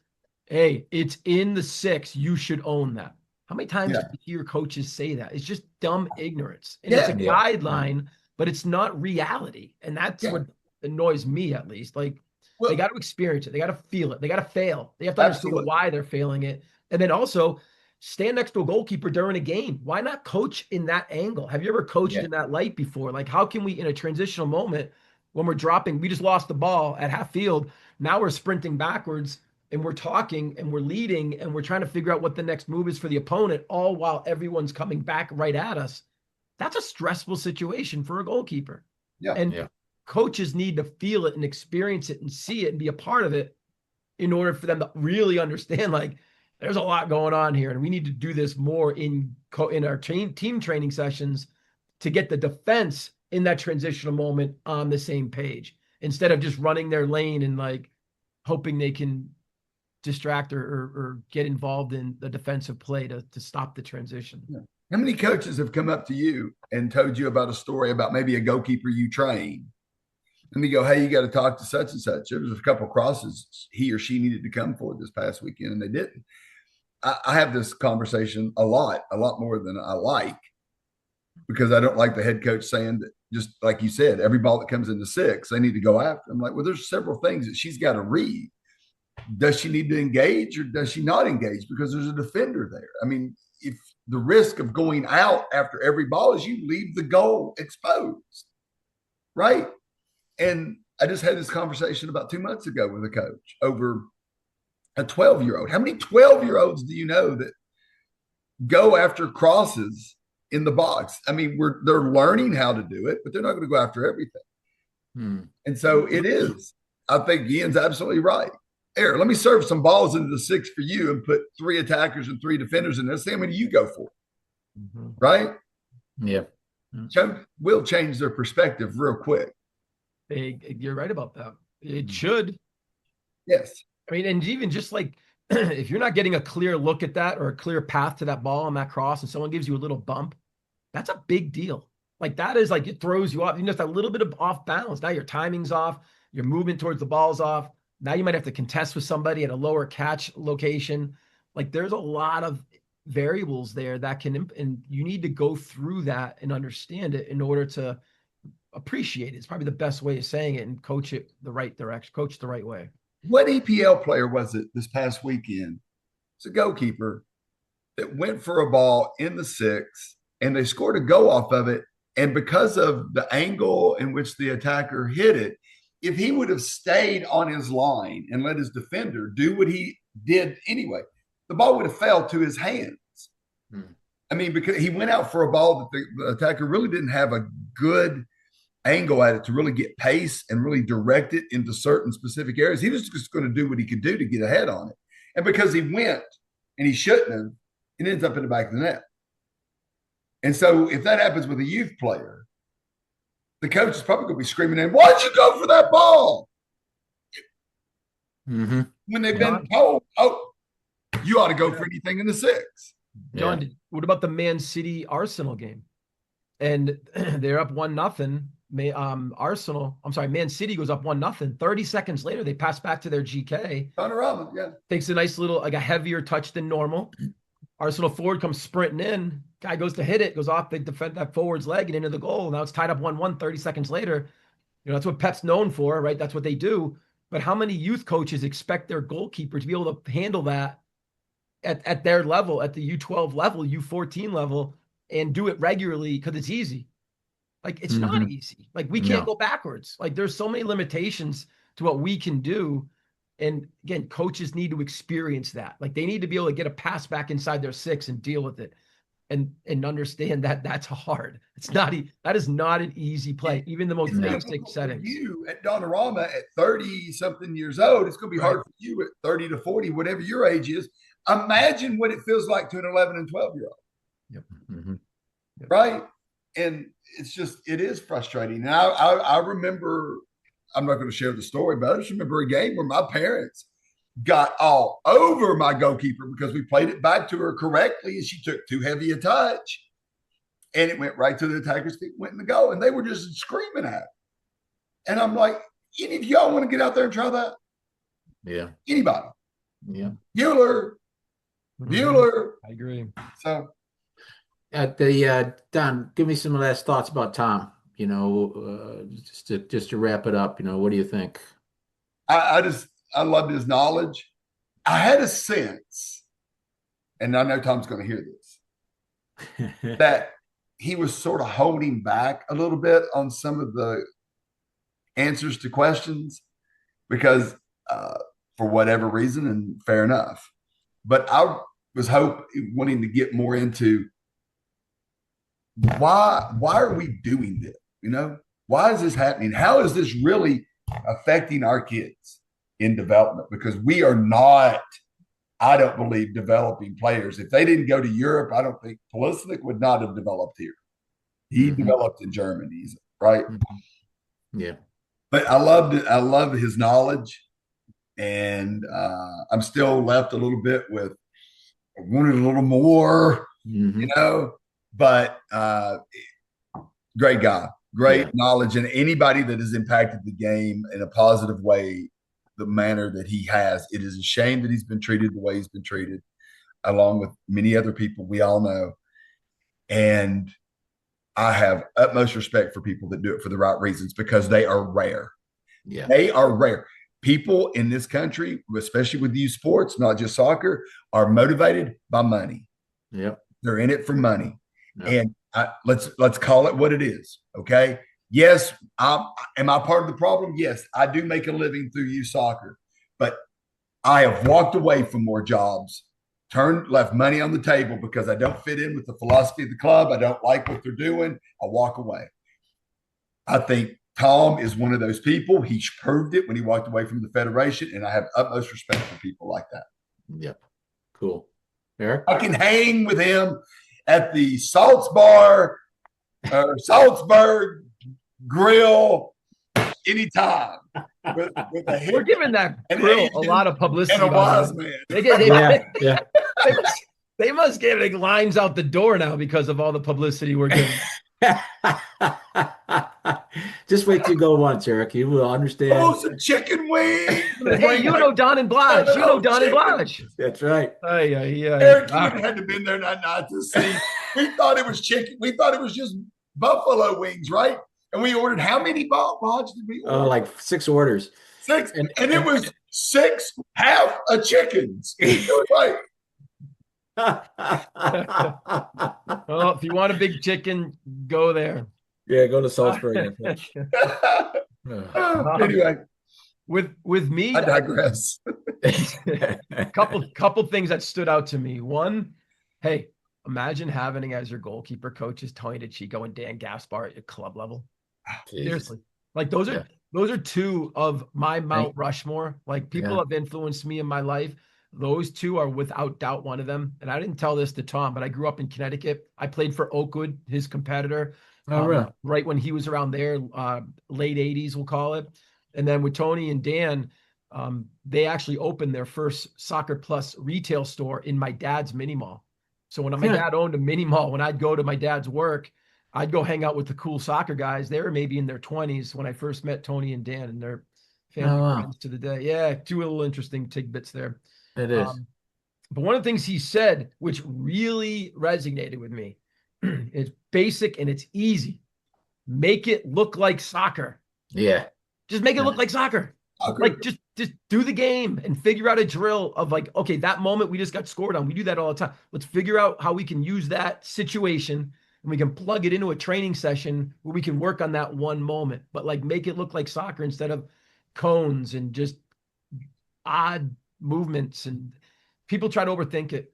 hey, it's in the 6. You should own that. How many times Yeah. do you hear coaches say that? It's just dumb ignorance. And Yeah. it's a guideline, but it's not reality. And that's what annoys me, at least. Like, they got to experience it. They got to feel it. They got to fail. They have to understand why they're failing it. And then also stand next to a goalkeeper during a game. Why not coach in that angle? Have you ever coached in that light before? Like, how can we, in a transitional moment, when we're dropping, we just lost the ball at half field. Now we're sprinting backwards and we're talking and we're leading and we're trying to figure out what the next move is for the opponent, all while everyone's coming back right at us. That's a stressful situation for a goalkeeper. And coaches need to feel it and experience it and see it and be a part of it in order for them to really understand, like, there's a lot going on here and we need to do this more in our team training sessions to get the defense in that transitional moment on the same page, instead of just running their lane and like hoping they can distract or get involved in the defensive play to stop the transition. Yeah. How many coaches have come up to you and told you about a story about maybe a goalkeeper you train? And they go, hey, you got to talk to such and such. There was a couple of crosses he or she needed to come for this past weekend, and they didn't. I have this conversation a lot more than I like, because I don't like the head coach saying that, just like you said, every ball that comes into six, they need to go after. I'm like, well, there's several things that she's got to read. Does she need to engage or does she not engage? Because there's a defender there. I mean, if the risk of going out after every ball is you leave the goal exposed, right? And I just had this conversation about 2 months ago with a coach over a 12-year-old. How many 12-year-olds do you know that go after crosses in the box? I mean, they're learning how to do it, but they're not going to go after everything. And so it is. I think Ian's absolutely right. Here, let me serve some balls into the six for you and put 3 attackers and 3 defenders in there. See how many you go for. Right? Yeah. Will change their perspective real quick. You're right about that. It should. Yes. I mean, and even just like, if you're not getting a clear look at that or a clear path to that ball on that cross and someone gives you a little bump, that's a big deal. Like, that is like, it throws you off. You just a little bit of off balance. Now your timing's off. Your movement towards the ball's off. Now you might have to contest with somebody at a lower catch location. Like, there's a lot of variables there that can, and you need to go through that and understand it in order to appreciate it. It's probably the best way of saying it, and coach it the right direction, coach the right way. What EPL player was it this past weekend? It's a goalkeeper that went for a ball in the six and they scored a goal off of it. And because of the angle in which the attacker hit it, if he would have stayed on his line and let his defender do what he did anyway, the ball would have fell to his hands. I mean, because he went out for a ball that the attacker really didn't have a good angle at it to really get pace and really direct it into certain specific areas. He was just going to do what he could do to get ahead on it. And because he went and he shouldn't have, it ends up in the back of the net. And so if that happens with a youth player, the coach is probably going to be screaming at him, why'd you go for that ball? When they've been told, oh, you ought to go for anything in the six. John, what about the Man City Arsenal game? And they're up 1-0. Man City goes up 1-0. 30 seconds later, they pass back to their GK. Panorama, Takes a nice little, like a heavier touch than normal. Arsenal forward comes sprinting in. Guy goes to hit it, goes off the defend that forward's leg and into the goal. Now it's tied up 1-1 30 seconds later. You know, that's what Pep's known for, right? That's what they do. But how many youth coaches expect their goalkeeper to be able to handle that at their level, at the U12 level, U14 level, and do it regularly because it's easy? Like, it's not easy. Like, we can't go backwards. Like, there's so many limitations to what we can do. And again, coaches need to experience that. Like, they need to be able to get a pass back inside their six and deal with it and understand that that's hard. It's not, that is not an easy play, even the most basic settings. You at Donorama at 30 something years old, it's going to be hard for you at 30 to 40, whatever your age is. Imagine what it feels like to an 11 and 12-year-old. Right? And it's just, it is frustrating. And I remember, I'm not going to share the story, but I just remember a game where my parents got all over my goalkeeper because we played it back to her correctly and she took too heavy a touch and it went right to the attacker's feet, went in the goal, and they were just screaming at it. And I'm like, any of y'all want to get out there and try that? Yeah. Anybody? Yeah. Mueller, Bueller. I agree. So Don, give me some last thoughts about Tom. Just to wrap it up. What do you think? I loved his knowledge. I had a sense, and I know Tom's going to hear this, that he was sort of holding back a little bit on some of the answers to questions because for whatever reason, and fair enough. But I was wanting to get more into why are we doing this? Why is this happening? How is this really affecting our kids in development? Because we are not, I don't believe, developing players. If they didn't go to Europe, I don't think Pulisic would not have developed here. He developed in Germany, right? Yeah. But I loved it. I love his knowledge. And I'm still left a little bit with, I wanted a little more, but great guy, great knowledge, and anybody that has impacted the game in a positive way, the manner that he has. It is a shame that he's been treated the way he's been treated, along with many other people we all know. And I have utmost respect for people that do it for the right reasons because they are rare. Yeah. They are rare. People in this country, especially with youth sports, not just soccer, are motivated by money. Yep. They're in it for money. Yep. And let's call it what it is. Okay. Yes. Am I part of the problem? Yes. I do make a living through youth soccer, but I have walked away from more jobs, left money on the table because I don't fit in with the philosophy of the club. I don't like what they're doing. I walk away. I think Tom is one of those people. He proved it when he walked away from the Federation, and I have utmost respect for people like that. Yep. Cool. Eric? I can hang with him at the Salts Bar or Salzburg Grill anytime. With We're giving that grill a lot of publicity. And a wise man. They must get lines out the door now because of all the publicity we're getting. Just wait till you go once, Eric. You will understand. Oh, some chicken wings. Hey, Don and Blige. Don and Blige. That's right. Eric, you had to been there that night to see. We thought it was chicken. We thought it was just buffalo wings, right? And we ordered how many Blige did we order? Like 6 orders. 6. And it was 6 half a chickens. It was like, well, if you want a big chicken, go there. Yeah, go to Salzburg. Anyway, with me, I digress. couple things that stood out to me. One, hey, imagine having as your goalkeeper coaches Tony DeChico and Dan Gaspar at your club level. Jesus. Seriously, like those are 2 of my Mount Rushmore. Like people have influenced me in my life. Those 2 are without doubt one of them. And I didn't tell this to Tom, but I grew up in Connecticut. I played for Oakwood, his competitor. Oh, really? Right when he was around there, late 80s, we'll call it. And then with Tony and Dan, they actually opened their first Soccer Plus retail store in my dad's mini mall. So when my dad owned a mini mall, when I'd go to my dad's work, I'd go hang out with the cool soccer guys. They were maybe in their 20s when I first met Tony and Dan, and they're family friends to the day. Yeah, 2 little interesting tidbits there. It is. But one of the things he said, which really resonated with me, it's basic and it's easy. Make it look like soccer. Yeah. Just make it look like soccer. Like just do the game and figure out a drill of like, okay, that moment we just got scored on. We do that all the time. Let's figure out how we can use that situation and we can plug it into a training session where we can work on that one moment, but like make it look like soccer instead of cones and just odd movements. And people try to overthink it.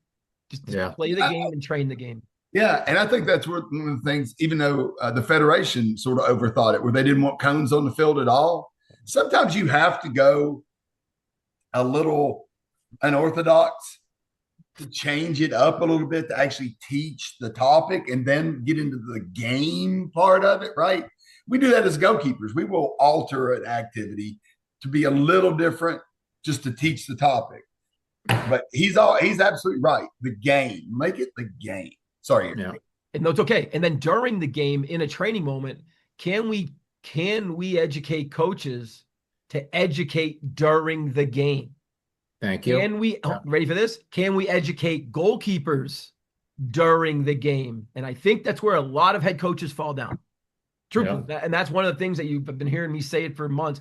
Just play the game and train the game. Yeah, and I think that's one of the things, even though the Federation sort of overthought it, where they didn't want cones on the field at all. Sometimes you have to go a little unorthodox to change it up a little bit to actually teach the topic and then get into the game part of it, right? We do that as goalkeepers. We will alter an activity to be a little different just to teach the topic. But he's absolutely right. The game. Make it the game. Sorry. Yeah. And no, it's okay. And then during the game in a training moment, can we educate coaches to educate during the game? Thank you. Can we, ready for this? Can we educate goalkeepers during the game? And I think that's where a lot of head coaches fall down. Truthfully. Yeah. And that's one of the things that you've been hearing me say it for months.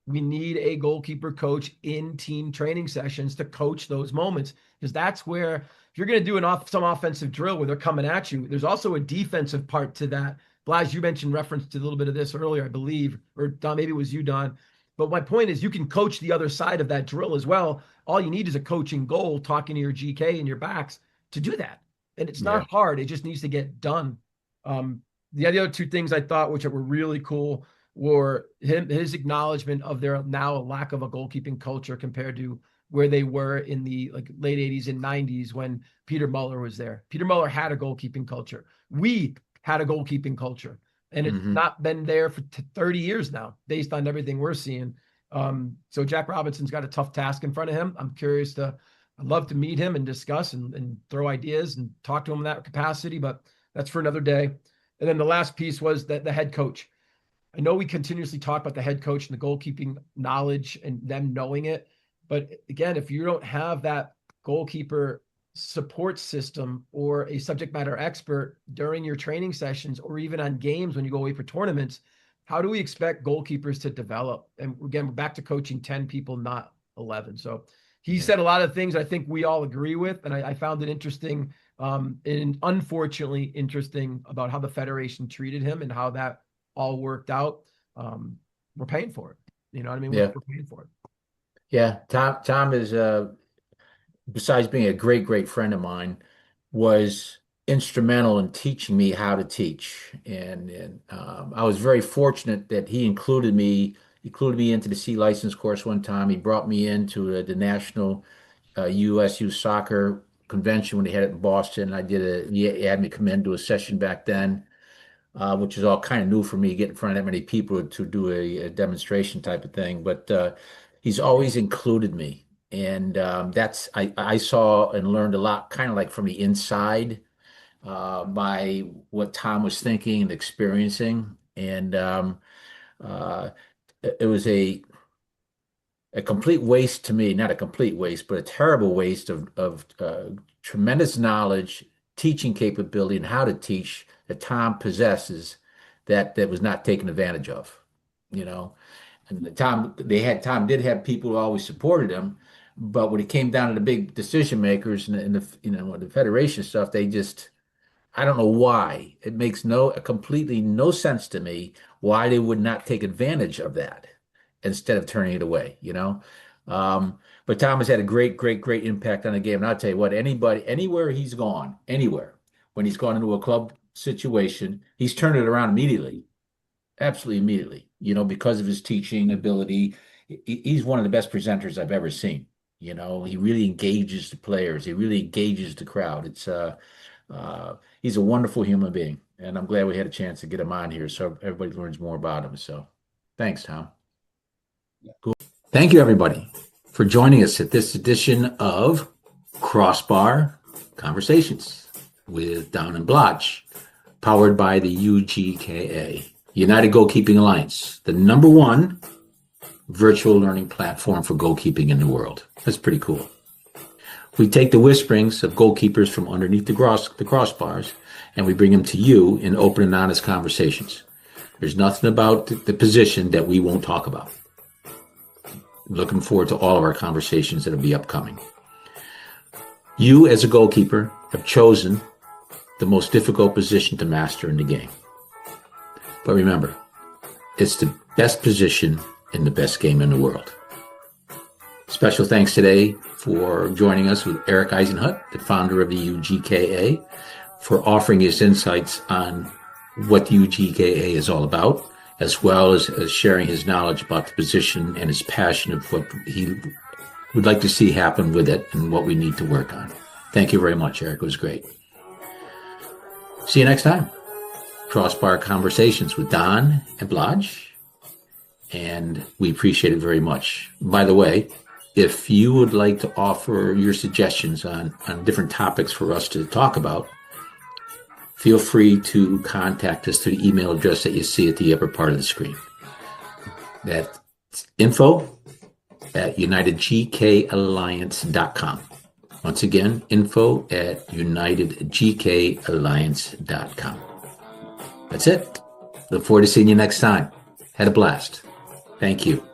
We need a goalkeeper coach in team training sessions to coach those moments, because that's where, if you're going to do some offensive drill where they're coming at you, there's also a defensive part to that. Blas, you mentioned reference to a little bit of this earlier, I believe, or Don, maybe it was you, Don. But my point is, you can coach the other side of that drill as well. All you need is a coaching goal, talking to your GK and your backs to do that. And it's not hard. It just needs to get done. The other two things I thought, which were really cool, were his acknowledgement of their now lack of a goalkeeping culture compared to where they were in the late 80s and 90s when Peter Muller was there. Peter Muller had a goalkeeping culture. We had a goalkeeping culture, and it's not been there for 30 years now, based on everything we're seeing. So Jack Robinson's got a tough task in front of him. I'd love to meet him and discuss and throw ideas and talk to him in that capacity, but that's for another day. And then the last piece was that the head coach. I know we continuously talk about the head coach and the goalkeeping knowledge and them knowing it. But again, if you don't have that goalkeeper support system or a subject matter expert during your training sessions, or even on games when you go away for tournaments, how do we expect goalkeepers to develop? And again, we're back to coaching 10 people, not 11. So he said a lot of things I think we all agree with. And I found it interesting and unfortunately interesting about how the Federation treated him and how that all worked out. We're paying for it. You know what I mean? We're paying for it. Yeah. Tom is, besides being a great, great friend of mine, was instrumental in teaching me how to teach. And I was very fortunate that he included me into the C license course one time. He brought me into the national USU soccer convention when they had it in Boston. He had me come in to a session back then, which is all kind of new for me, getting in front of that many people to do a demonstration type of thing. But he's always included me. And I saw and learned a lot, kind of like from the inside, by what Tom was thinking and experiencing. And it was a complete waste to me, not a complete waste, but a terrible waste of tremendous knowledge, teaching capability, and how to teach that Tom possesses that was not taken advantage of, you know. And Tom did have people who always supported him, but when it came down to the big decision makers and the Federation stuff, I don't know why. It makes completely no sense to me why they would not take advantage of that instead of turning it away, you know. But Tom has had a great, great, great impact on the game. And I'll tell you what, anywhere he's gone, when he's gone into a club situation, he's turned it around immediately. Absolutely immediately, you know, because of his teaching ability. He's one of the best presenters I've ever seen. You know, he really engages the players. He really engages the crowd. He's a wonderful human being, and I'm glad we had a chance to get him on here so everybody learns more about him. So thanks, Tom. Cool. Thank you, everybody, for joining us at this edition of Crossbar Conversations with Don and Blotch, powered by the UGKA, United Goalkeeping Alliance, the #1 virtual learning platform for goalkeeping in the world. That's pretty cool. We take the whisperings of goalkeepers from underneath the crossbars, and we bring them to you in open and honest conversations. There's nothing about the position that we won't talk about. Looking forward to all of our conversations that'll be upcoming. You, as a goalkeeper, have chosen the most difficult position to master in the game. But remember, it's the best position in the best game in the world. Special thanks today for joining us with Eric Eisenhut, the founder of the UGKA, for offering his insights on what the UGKA is all about, as well as sharing his knowledge about the position and his passion of what he would like to see happen with it and what we need to work on. Thank you very much, Eric. It was great. See you next time. Crossbar Conversations with Don and Blodge. And we appreciate it very much. By the way, if you would like to offer your suggestions on different topics for us to talk about, feel free to contact us through the email address that you see at the upper part of the screen. That's info at unitedgkalliance.com. Once again, info at unitedgkalliance.com. That's it. Look forward to seeing you next time. Had a blast. Thank you.